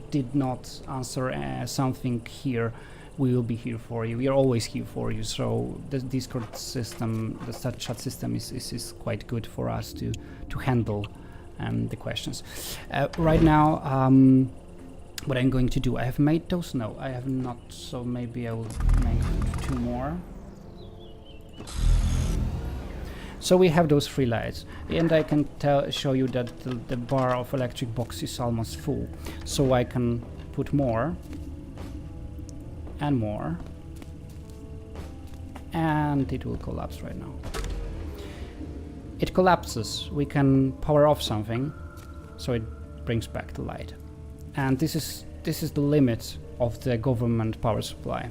did not answer something here, we will be here for you. We are always here for you. So the Discord system, the chat system is quite good for us to handle the questions. Right now, what I'm going to do, I have made those? No, I have not. So maybe I will make 2 more. So we have those 3 lights, and I can show you that the bar of electric box is almost full. So I can put more and more, and it will collapse right now. It collapses. We can power off something, so it brings back the light. And this is the limit of the government power supply.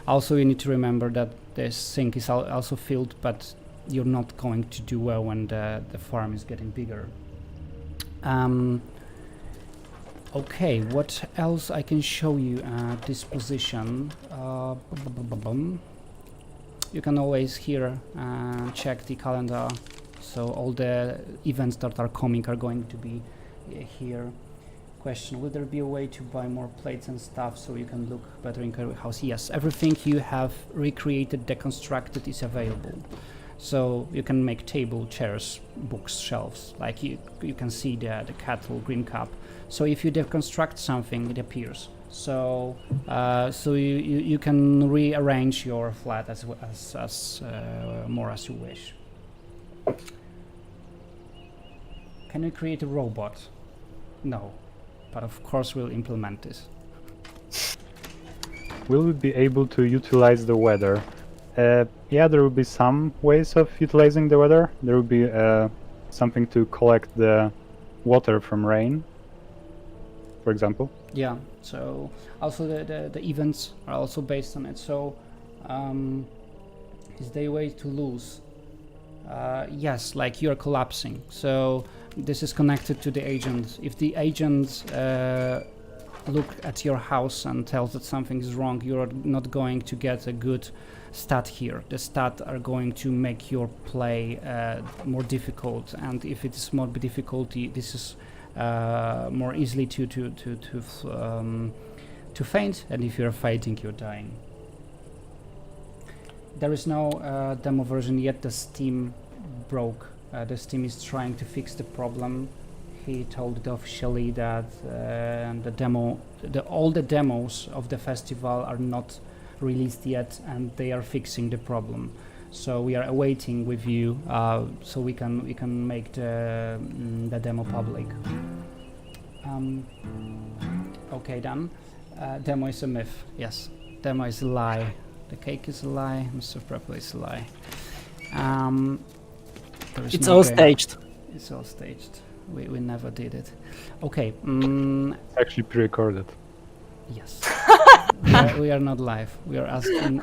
Also, you need to remember that the sink is also filled, but you're not going to do well when the farm is getting bigger. Okay, what else I can show you at this position? You can always here check the calendar, so all the events that are coming are going to be here. Question: will there be a way to buy more plates and stuff so you can look better in your house? Yes, everything you have recreated, deconstructed is available. So you can make table, chairs, books, shelves. Like you can see the cattle, green cup. So if you deconstruct something, it appears. So you can rearrange your flat as more as you wish. Can we create a robot? No, but of course we'll implement this. Will we be able to utilize the weather? Yeah, there will be some ways of utilizing the weather. There will be something to collect the water from rain, for example. Yeah, so also the events are also based on it. So is there a way to lose? Yes, like you're collapsing. So this is connected to the agent. If the agent look at your house and tells that something is wrong, you're not going to get a good stat here. The stat are going to make your play more difficult, and if it is more difficulty, this is more easily to faint, and if you're fighting, you're dying. There is no demo version yet. The Steam broke. The Steam is trying to fix the problem. He told it officially that all the demos of the festival are not released yet, and they are fixing the problem. So we are awaiting with you, so we can make the demo public. Okay, then. Demo is a myth. Yes, demo is a lie. The cake is a lie. Mr. Prepper is a lie. It's all staged. It's all staged. We never did it. Okay. It's actually pre-recorded. Yes. we are not live. We are asking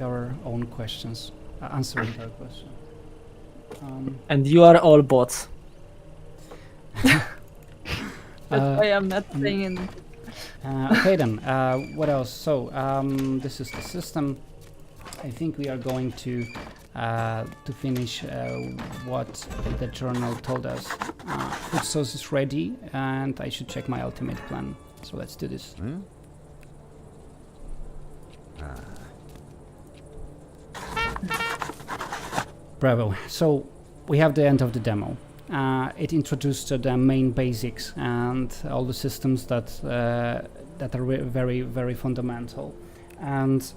our own questions, answering our questions. And you are all bots. That's why I'm not playing in. Okay then. What else? So this is the system. I think we are going to finish what the journal told us. Food source is ready, and I should check my ultimate plan. So let's do this. Hmm? Bravo. So we have the end of the demo. It introduced the main basics and all the systems that are very, very fundamental. And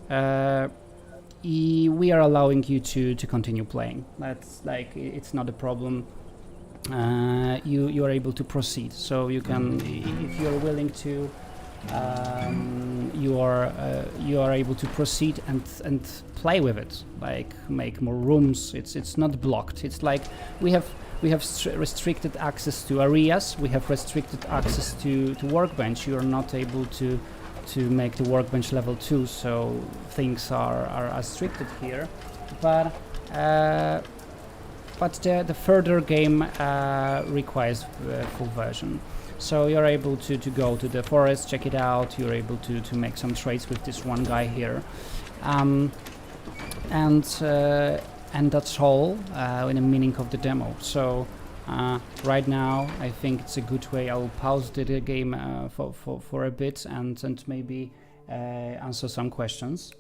we are allowing you to continue playing. That's like, it's not a problem. You are able to proceed. So you can, if you're willing to, you are able to proceed and play with it, like make more rooms. It's not blocked. It's like we have restricted access to areas. We have restricted access to workbench. You are not able to make the workbench level 2, so things are restricted here. But the further game requires full version. So you're able to go to the forest, check it out. You're able to make some trades with this one guy here, and that's all in the meaning of the demo. So right now I think it's a good way. I'll pause the game for a bit and maybe answer some questions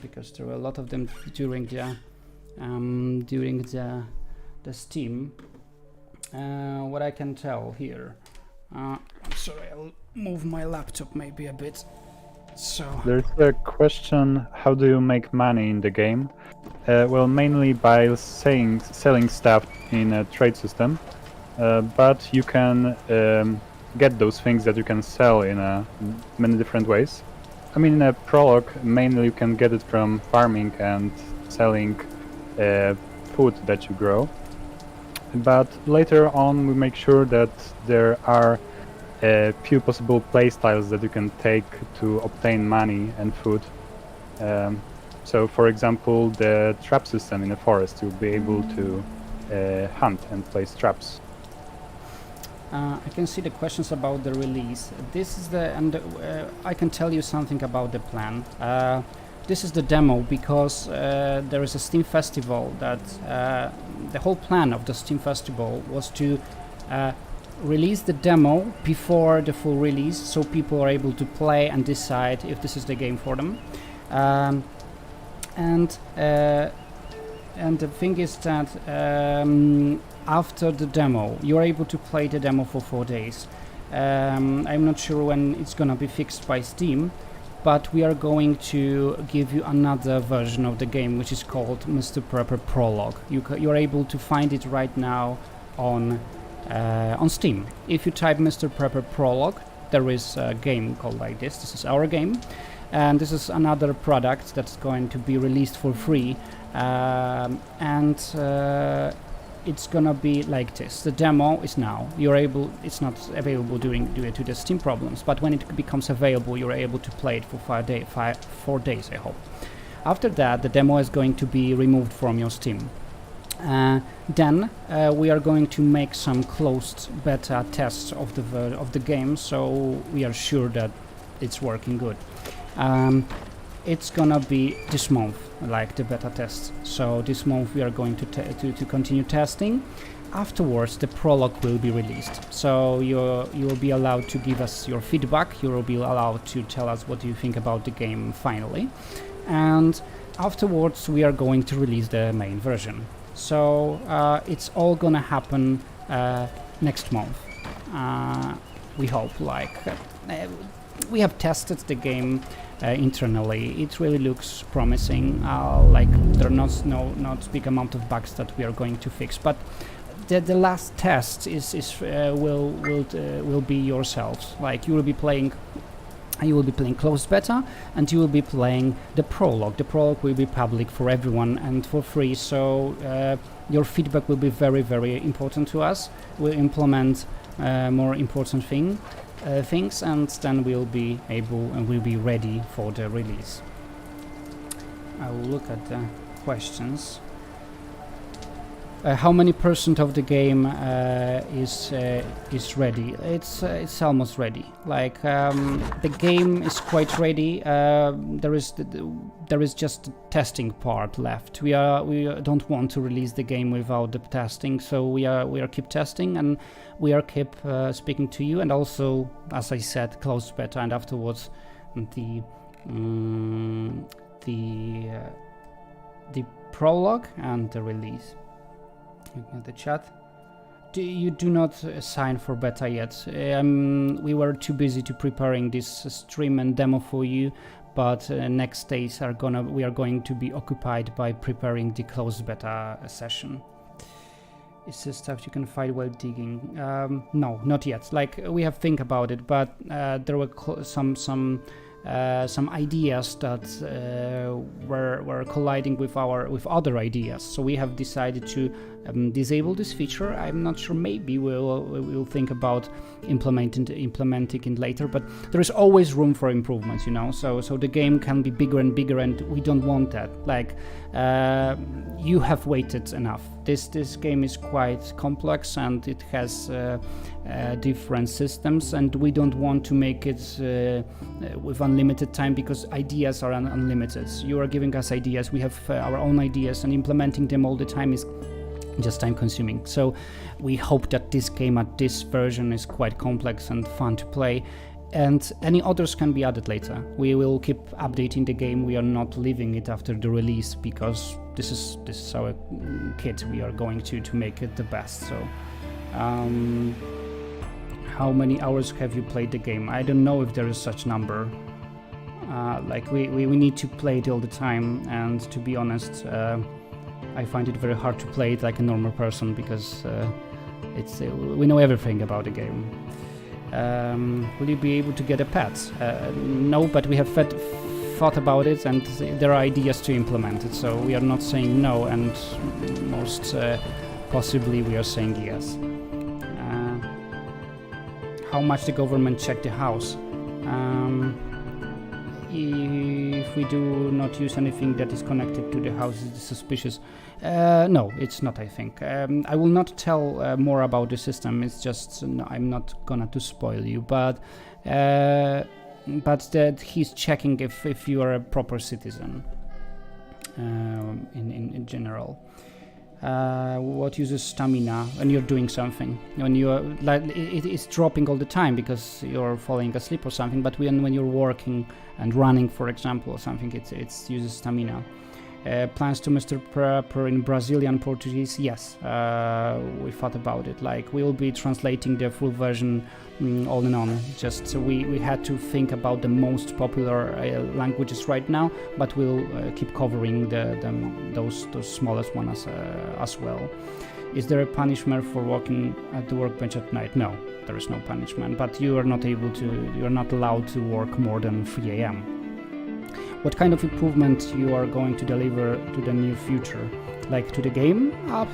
because there were a lot of them during the Steam. What I can tell here. I'm sorry, I'll move my laptop maybe a bit. So There's a question: how do you make money in the game? Well, mainly by selling stuff in a trade system, but you can get those things that you can sell in many different ways. I mean, in a prologue, mainly you can get it from farming and selling food that you grow. But later on, we make sure that there are a few possible playstyles that you can take to obtain money and food. So, for example, the trap system in the forest, you'll be able to hunt and place traps. I can see the questions about the release. This is I can tell you something about the plan. This is the demo because there is a Steam Festival that the whole plan of the Steam Festival was to release the demo before the full release, so people are able to play and decide if this is the game for them. And the thing is that after the demo, you're able to play the demo for 4 days. I'm not sure when it's gonna be fixed by Steam, but we are going to give you another version of the game, which is called Mr. Prepper Prologue. You're able to find it right now on Steam. If you type Mr. Prepper Prologue, there is a game called like this. This is our game, and this is another product that's going to be released for free, and it's gonna be like this. The demo is now. It's not available due to the Steam problems, but when it becomes available, you're able to play it for 4 days, I hope. After that, the demo is going to be removed from your Steam. Then we are going to make some closed beta tests of the game, so we are sure that it's working good. It's gonna be this month, like the beta test. So this month we are going to continue testing. Afterwards, the prologue will be released. So you will be allowed to give us your feedback. You will be allowed to tell us what you think about the game finally. And afterwards, we are going to release the main version. So it's all gonna happen next month. We hope. We have tested the game internally. It really looks promising. Like there are not big amount of bugs that we are going to fix, but the last test will be yourselves. Like you will be playing closed beta, and you will be playing the prologue. The prologue will be public for everyone and for free, so your feedback will be very, very important to us. We'll implement more important things, and then we'll be ready for the release. I will look at the questions. How many % of the game is ready? It's almost ready. Like the game is quite ready. There is just the testing part left. We don't want to release the game without the testing, so we are keep testing, and we are keep speaking to you, and also, as I said, closed beta, and afterwards the prologue and the release. Looking at the chat, you do not sign for beta yet. We were too busy to preparing this stream and demo for you, but next days we are going to be occupied by preparing the closed beta session. Is this stuff you can find while digging? No, not yet. Like we have think about it, but there were some ideas that were colliding with other ideas, so we have decided to disable this feature. I'm not sure, maybe we'll think about implementing it later, but there is always room for improvements, so the game can be bigger and bigger, and we don't want that. Like you have waited enough. This game is quite complex, and it has different systems, and we don't want to make it with unlimited time, because ideas are unlimited. You are giving us ideas, we have our own ideas, and implementing them all the time is just time consuming. So we hope that this game at this version is quite complex and fun to play, and any others can be added later. We will keep updating the game. We are not leaving it after the release, because this is our kit. We are going to make it the best. So how many hours have you played the game? I don't know if there is such number. Like we need to play it all the time, and to be honest, I find it very hard to play it like a normal person, because we know everything about the game. Will you be able to get a pet? No, but we have thought about it, and there are ideas to implement it, so we are not saying no, and most possibly we are saying yes. How much the government checked the house? If if we do not use anything that is connected to the house, is suspicious. No, it's not, I think. I will not tell more about the system. It's just, no, I'm not gonna to spoil you, but that he's checking if you are a proper citizen in general. What uses stamina when you're doing something? When you're like it's dropping all the time because you're falling asleep or something. But when you're working and running, for example, or something, it uses stamina. Plans to Mr. Prepper in Brazilian Portuguese? Yes, we thought about it. Like we'll be translating the full version all in on. Just we had to think about the most popular languages right now, but we'll keep covering those smallest ones as well. Is there a punishment for working at the workbench at night? No, there is no punishment. But you are not allowed to work more than 3 a.m. What kind of improvement you are going to deliver to the near future? Like to the game? A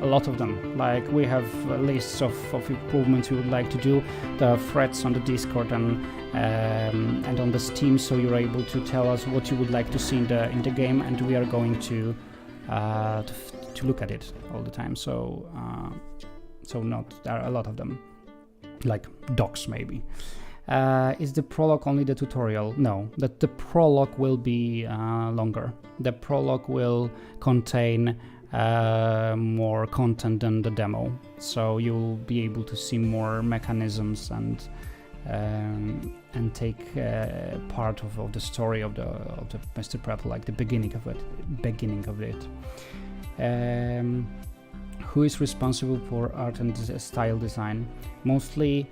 lot of them. Like we have lists of improvements we would like to do. There are threads on the Discord and on the Steam, so you're able to tell us what you would like to see in the game, and we are going to look at it all the time. So there are a lot of them, like docs maybe. Is the prologue only the tutorial? No, that the prologue will be longer. The prologue will contain more content than the demo, so you'll be able to see more mechanisms and take part of the story of the Mr. Prep, like the beginning of it. Who is responsible for art and style design? Mostly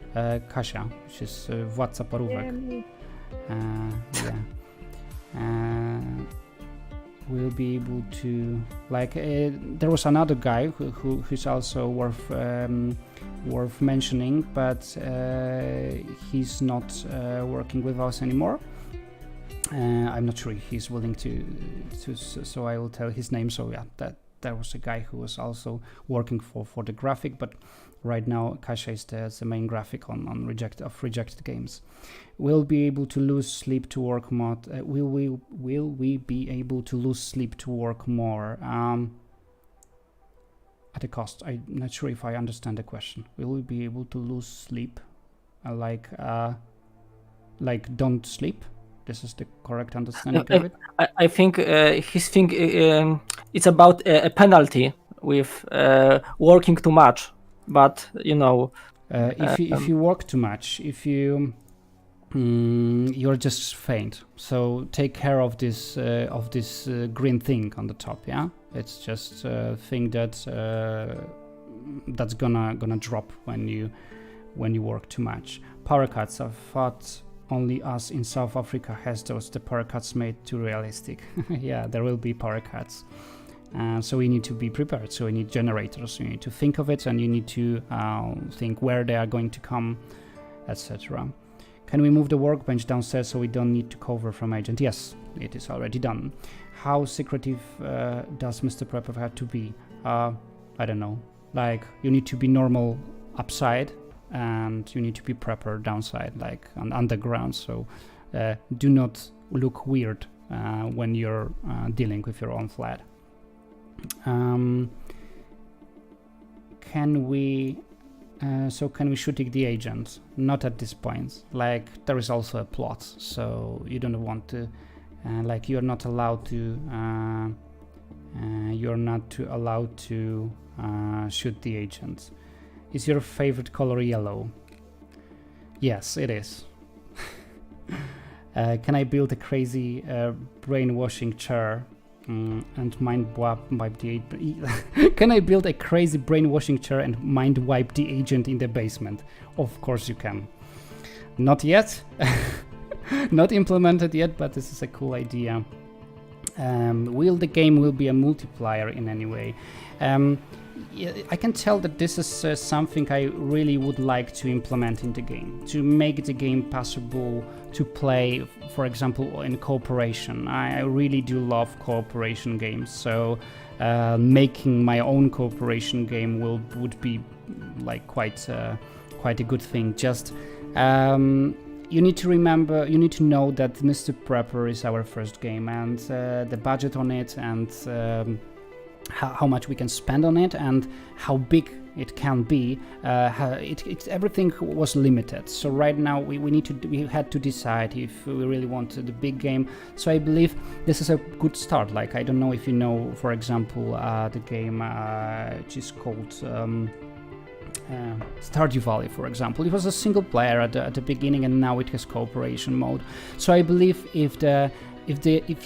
Kasia, which is Władca Parówek. We'll be able to there was another guy who's also worth mentioning, but he's not working with us anymore. I'm not sure if he's willing to so I will tell his name. So yeah, there was a guy who was also working for the graphic, but right now Kasia is the main graphic on rejected games. We'll be able to lose sleep to work more. Will we be able to lose sleep to work more at a cost? I'm not sure if I understand the question. Will we be able to lose sleep, like don't sleep? This is the correct understanding of it. I think his thing it's about a penalty with working too much, but if you work too much, if you're just faint, so take care of this green thing on the top. Yeah, it's just a thing that's gonna drop when you work too much. Power cuts. I thought only us in South Africa has those. The power cuts made too realistic. Yeah, there will be power cuts. So we need to be prepared. So we need generators. You need to think of it, and you need to think where they are going to come, etc. Can we move the workbench downstairs so we don't need to cover from agent? Yes, it is already done. How secretive does Mr. Prepper have to be? I don't know. Like you need to be normal upside, and you need to be Prepper downside, like on underground. So do not look weird when you're dealing with your own flat. Can we shoot the agent? Not at this point. Like there is also a plot, so you don't want to you're not allowed to shoot the agent. Is your favorite color yellow? Yes, it is. Can I build a crazy brainwashing chair and mind wipe the Can I build a crazy brainwashing chair and mind wipe the agent in the basement? Of course you can. Not yet. Not implemented yet, but this is a cool idea. Will the game be a multiplayer in any way? I can tell that this is something I really would like to implement in the game, to make the game possible to play, for example, in cooperation. I really do love cooperation games, so making my own cooperation game would be like quite a good thing. Just you need to remember, you need to know that Mr. Prepper is our first game, and the budget on it, and how much we can spend on it, and how big it can be. Everything was limited. So right now we had to decide if we really wanted the big game. So I believe this is a good start. Like, I don't know if you know, for example, the game which is called Stardew Valley, for example. It was a single player at the beginning, and now it has cooperation mode. So I believe if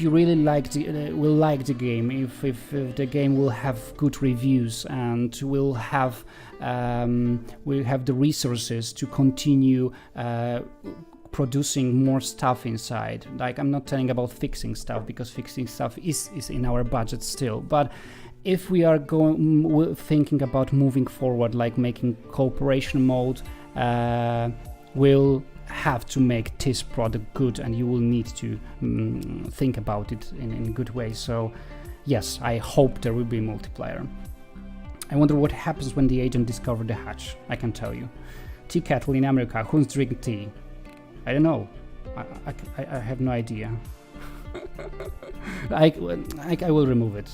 you really will like the game, if the game will have good reviews and will have the resources to continue producing more stuff inside. Like, I'm not telling about fixing stuff, because fixing stuff is in our budget still, but if we are thinking about moving forward, like making cooperation mode, we'll have to make this product good, and you will need to think about it in a good way. So yes, I hope there will be multiplayer. I wonder what happens when the agent discovers the hatch. I can tell you. Tea kettle in America, who's drinking tea? I don't know. I have no idea. I will remove it.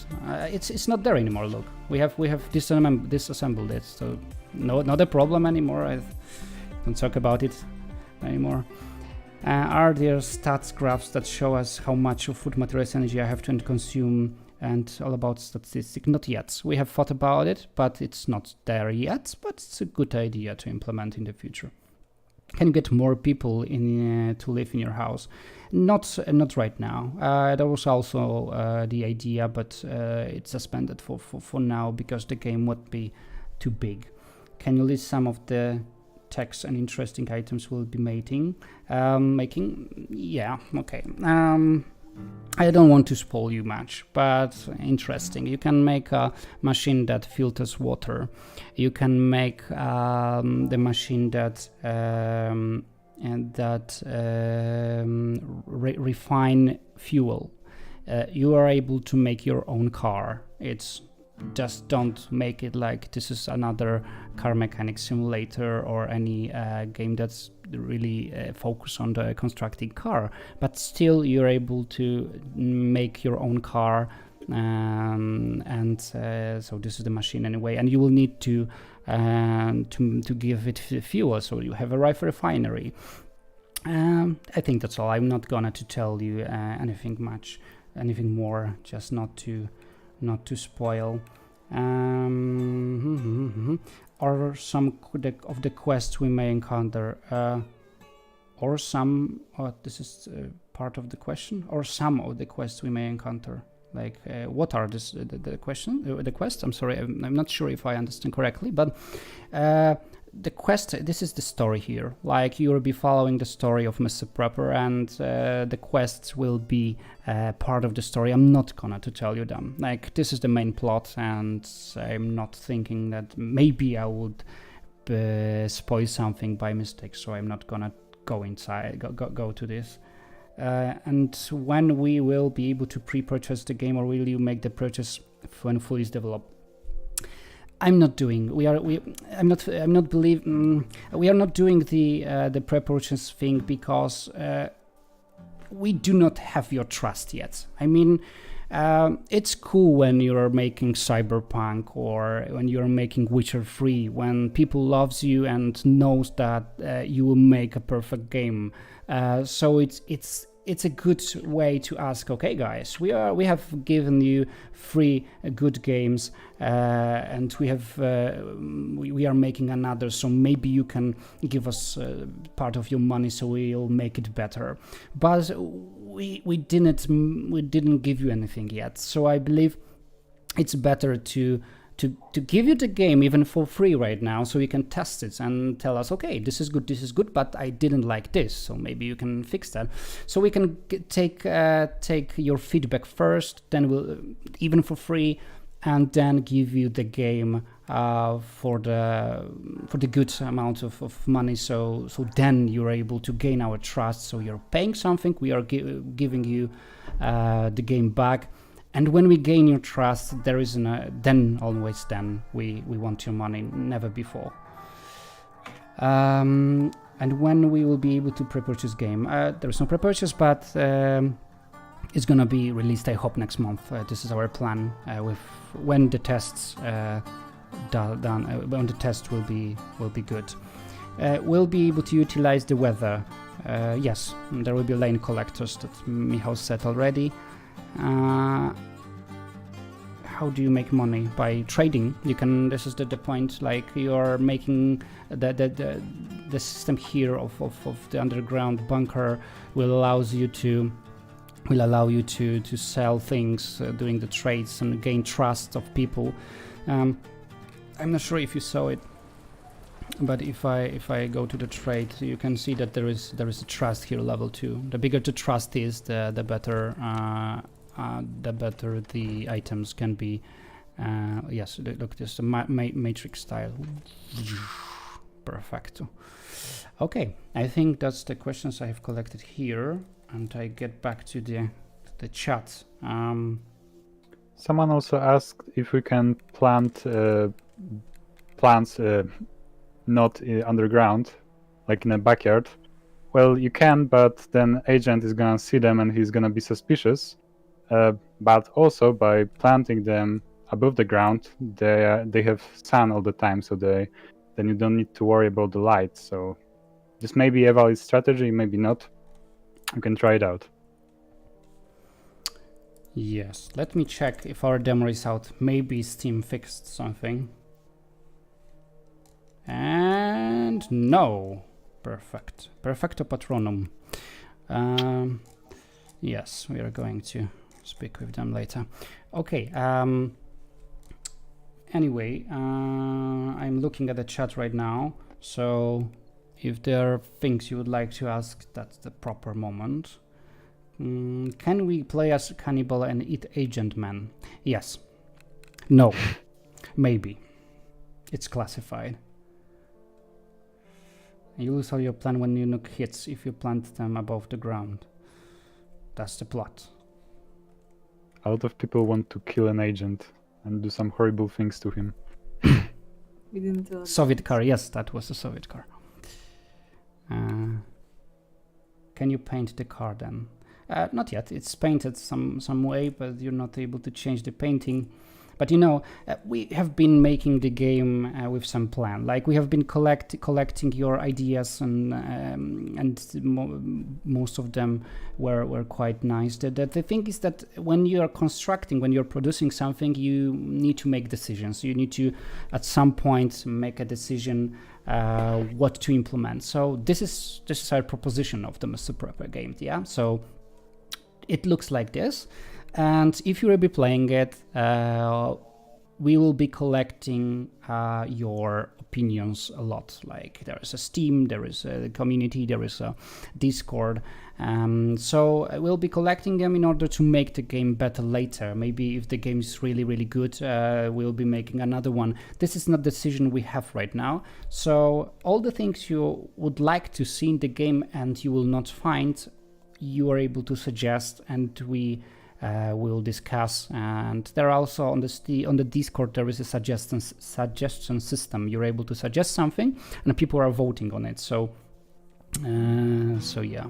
It's not there anymore. Look, we have disassembled it, so not a problem anymore. I don't talk about it anymore. Are there stats graphs that show us how much of food materials energy I have to consume, and all about statistics? Not yet. We have thought about it, but it's not there yet. But it's a good idea to implement in the future. Can you get more people to live in your house? Not right now. That was also the idea, but it's suspended for now because the game would be too big. Can you list some of the text and interesting items we'll be making? Yeah, okay. I don't want to spoil you much, but interesting. You can make a machine that filters water. You can make the machine that refine fuel. You are able to make your own car. It's just don't make it like this is another car mechanic simulator or any game that's really focus on the constructing car, but still you're able to make your own car, and so this is the machine anyway, and you will need to give it fuel, so you have a refinery. I think that's all. I'm not gonna to tell you anything more, just not to spoil. Or some of the quests we may encounter, or some. This is part of the question. Or some of the quests we may encounter. Like, what are the question? The quest. I'm sorry, I'm not sure if I understand correctly, but the quest. This is the story here. Like, you will be following the story of Mr. Prepper, and the quests will be part of the story. I'm not gonna to tell you them. Like, this is the main plot, and I'm not thinking that maybe I would spoil something by mistake. So I'm not gonna go inside, go to this. And when we will be able to pre-purchase the game, or will you make the purchase when fully is developed? I'm not doing. We are not doing the pre-purchase thing because we do not have your trust yet. I mean, it's cool when you're making Cyberpunk or when you're making Witcher 3, when people loves you and knows that you will make a perfect game. So it's a good way to ask, okay guys, we have given you 3 good games, and we are making another, so maybe you can give us part of your money so we'll make it better. But we didn't give you anything yet, so I believe it's better to give you the game even for free right now, so you can test it and tell us, okay, this is good, but I didn't like this, so maybe you can fix that. So we can take your feedback first, then we'll even for free, and then give you the game for the good amount of money. So then you're able to gain our trust. So you're paying something, we are giving you the game back. And when we gain your trust, there is then we want your money, never before. And when we will be able to pre-purchase game? There is no pre-purchase, but it's gonna be released, I hope, next month. This is our plan. With when the tests done, when the test will be good. We'll be able to utilize the weather. Yes, there will be lane collectors that Michał said already. How do you make money? By trading. You can. This is the point. Like you are making the system here of the underground bunker will allow you to sell things, doing the trades and gain trust of people. I'm not sure if you saw it, but if I go to the trade, you can see that there is a trust here, level 2. The bigger the trust is, the better the items can be. Yes, look, this is a matrix style. Perfecto. Okay, I think that's the questions I have collected here, and I get back to the chat. Someone also asked if we can plant plants not underground, like in a backyard. Well, you can, but then agent is gonna see them and he's gonna be suspicious. But also by planting them above the ground, they have sun all the time, so then you don't need to worry about the light. So this may be a valid strategy, maybe not. You can try it out. Yes, let me check if our demo is out. Maybe Steam fixed something. And no. Perfect. Perfecto patronum. Yes, we are going to speak with them later. Okay. Anyway, I'm looking at the chat right now. So if there are things you would like to ask, that's the proper moment. Can we play as cannibal and eat agent man? Yes. No. Maybe. It's classified. You lose all your plan when you nuke hits if you plant them above the ground. That's the plot. A lot of people want to kill an agent and do some horrible things to him. We didn't do it. Soviet car, yes, that was a Soviet car. Can you paint the car then? Not yet. It's painted some way, but you're not able to change the painting. But you know, we have been making the game with some plan. Like we have been collecting your ideas, and most of them were quite nice. The thing is that when you are constructing, when you're producing something, you need to make decisions. You need to, at some point, make a decision what to implement. So this is our proposition of the Mr. Prepper game. Yeah. So it looks like this. And if you will be playing it, we will be collecting your opinions a lot. Like there is a Steam, there is a community, there is a Discord. So we'll be collecting them in order to make the game better later. Maybe if the game is really, really good, we'll be making another one. This is not the decision we have right now. So all the things you would like to see in the game and you will not find, you are able to suggest, and we'll discuss. And there are also on the Discord there is a suggestion system. You're able to suggest something and people are voting on it. So yeah.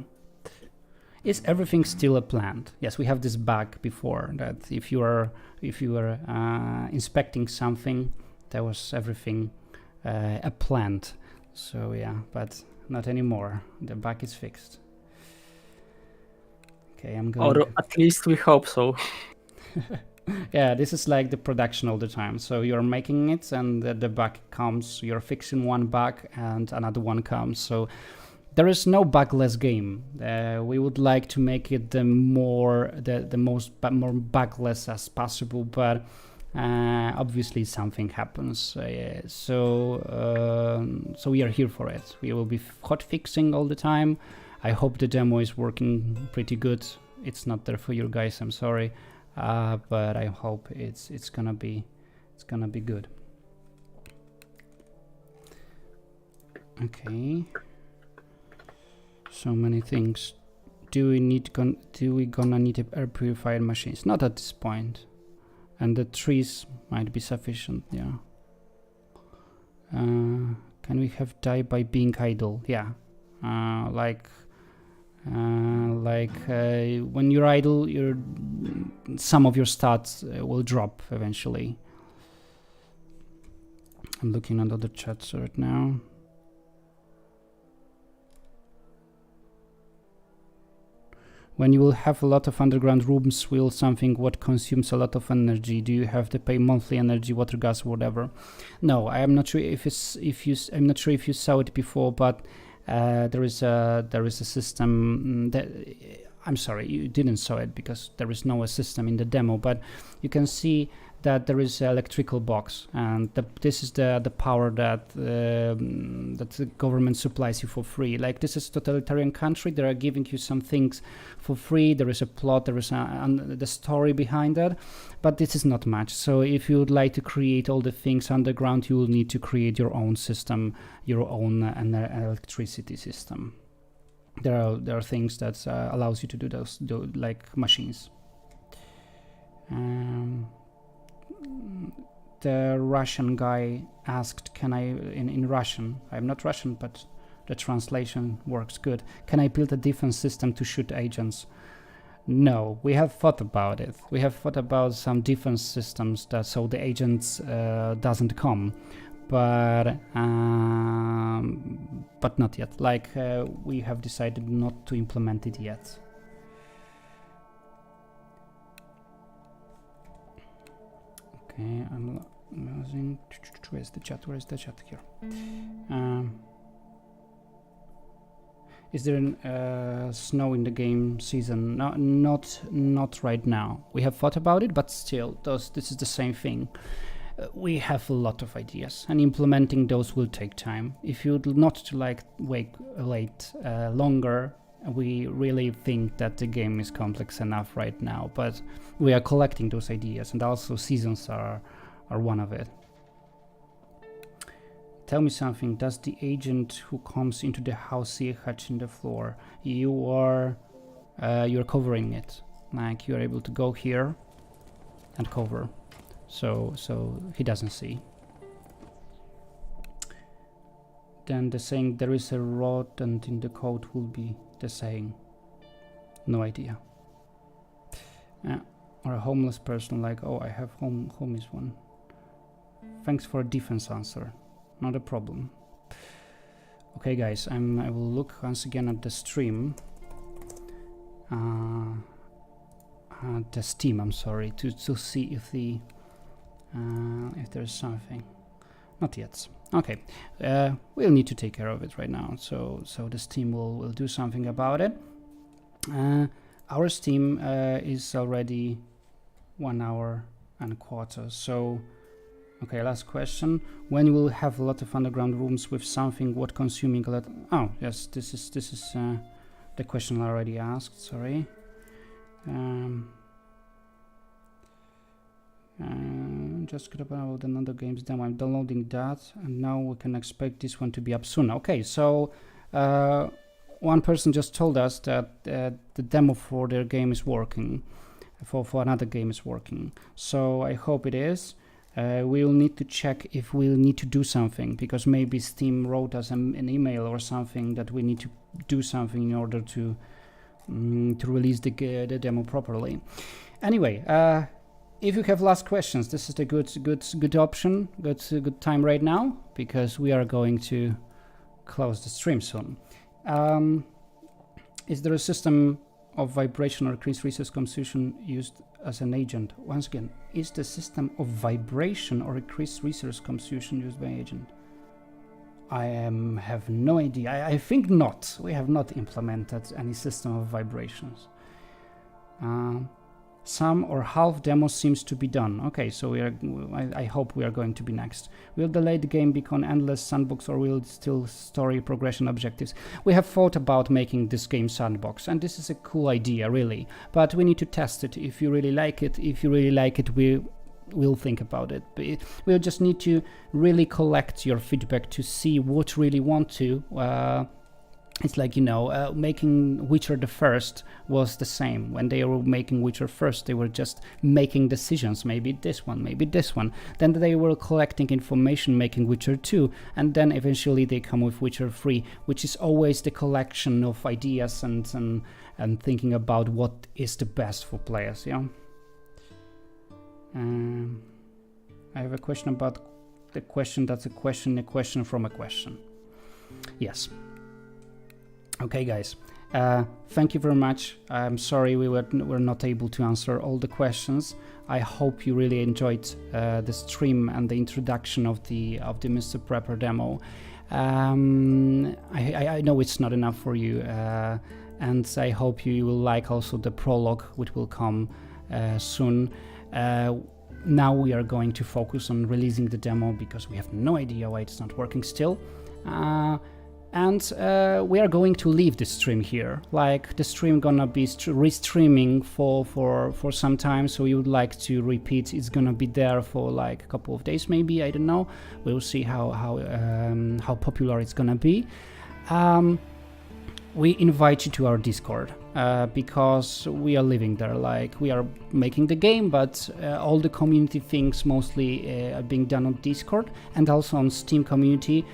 Is everything still a plant? Yes, we have this bug before that if you were inspecting something, there was everything a plant. So yeah, but not anymore. The bug is fixed. Okay, I'm going. Or at least we hope so. Yeah, this is like the production all the time. So you're making it, and the bug comes. You're fixing one bug, and another one comes. So there is no bugless game. We would like to make it the more bugless as possible, but obviously something happens. So we are here for it. We will be hot fixing all the time. I hope the demo is working pretty good. It's not there for you guys, I'm sorry, but I hope it's gonna be good. Okay. So many things. Do we gonna need air purifier machines? Not at this point. And the trees might be sufficient. Yeah. Can we have die by being idle? Yeah. like when you're idle, some of your stats will drop eventually. I'm looking at other chats right now. When you will have a lot of underground rooms, will something what consumes a lot of energy? Do you have to pay monthly energy, water, gas, whatever? No, I am not sure I'm not sure if you saw it before, but there is a system that, I'm sorry, you didn't saw it because there is no system in the demo, but you can see that there is an electrical box, and this is the power that the government supplies you for free. Like, this is a totalitarian country. They are giving you some things for free. There is a plot, there is the story behind that, but this is not much. So if you would like to create all the things underground, you will need to create your own system, your own electricity system. There are things that allows you to do those, like machines. The Russian guy asked, can I, in Russian, I'm not Russian, but the translation works good. Can I build a defense system to shoot agents? No, we have thought about it. We have thought about some defense systems that so the agents doesn't come, but not yet. Like, we have decided not to implement it yet. Okay, I'm losing. Where's the chat? Where is the chat here? Is there snow in the game season? No, not right now. We have thought about it, but still, this is the same thing. We have a lot of ideas, and implementing those will take time. If you'd not like wait longer, we really think that the game is complex enough right now, but we are collecting those ideas, and also seasons are one of it. Tell me something, does the agent who comes into the house see a hatch in the floor? You're covering it, like you're able to go here and cover, so he doesn't see. Then the saying there is a rodent in the code will be the saying. No idea. Or a homeless person like, oh, I have home is one. Thanks for a defense answer. Not a problem. Okay, guys, I will look once again at the stream. The Steam, I'm sorry, to see if there's something. Not yet. Okay, we'll need to take care of it right now. So the Steam will do something about it. Our Steam is already 1 hour and a quarter. So, okay, last question. When you will have a lot of underground rooms with something what consuming a lot? Oh, yes, this is the question I already asked. Sorry. Just got about another game's demo. I'm downloading that, and now we can expect this one to be up soon. Okay, so one person just told us that the demo for their game is working, for another game is working. So I hope it is. We'll need to check if we'll need to do something, because maybe Steam wrote us an email or something that we need to do something in order to release the demo properly. Anyway, if you have last questions, this is the good option, good time right now, because we are going to close the stream soon. Is there a system of vibration or increased resource consumption used as an agent? Once again, is the system of vibration or increased resource consumption used by agent? I have no idea. I think not. We have not implemented any system of vibrations. Some or half demo seems to be done. Okay, so I hope we are going to be next. Will the late game become endless sandbox, or will it still story progression objectives? We have thought about making this game sandbox, and this is a cool idea, really. But we need to test it. If you really like it, we'll think about it. But we'll just need to really collect your feedback to see what really want to it's like, making Witcher the First was the same. When they were making Witcher First, they were just making decisions, maybe this one, maybe this one. Then they were collecting information, making Witcher 2, and then eventually they come with Witcher 3, which is always the collection of ideas and thinking about what is the best for players, I have a question about the question that's a question from a question. Yes. Okay, guys. Thank you very much. I'm sorry we were not able to answer all the questions. I hope you really enjoyed the stream and the introduction of the Mr. Prepper demo. I know it's not enough for you, and I hope you will like also the prologue, which will come soon. Now we are going to focus on releasing the demo because we have no idea why it's not working still. And we are going to leave the stream here. Like, the stream gonna be restreaming for some time, so you would like to repeat, it's gonna be there for like a couple of days maybe, I don't know. We'll see how popular it's gonna be. We invite you to our Discord because we are living there. Like, we are making the game, but all the community things mostly are being done on Discord and also on Steam community.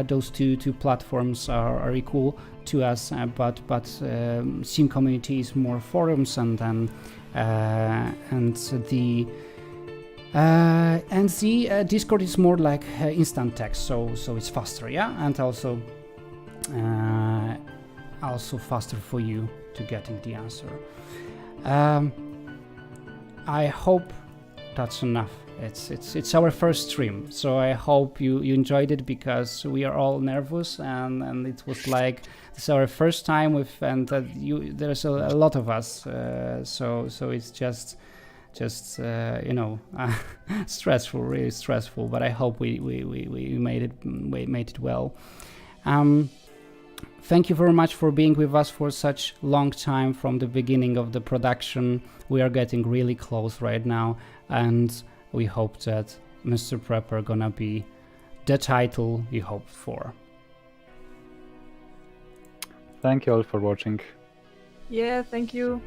Those two platforms are equal to us, but Steam community is more forums and the Discord is more like instant text, so it's faster, and also faster for you to getting the answer. I hope that's enough. It's our first stream, so I hope you enjoyed it, because we are all nervous and it was like it's our first time there's a lot of us, so it's just stressful, really stressful. But I hope we made it well. Thank you very much for being with us for such long time from the beginning of the production. We are getting really close right now, and we hope that Mr. Prepper gonna be the title you hoped for. Thank you all for watching. Yeah, thank you.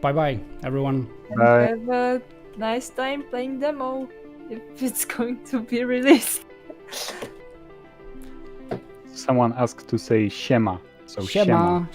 Bye bye, everyone. Bye. Have a nice time playing demo if it's going to be released. Someone asked to say Shema. So Siema.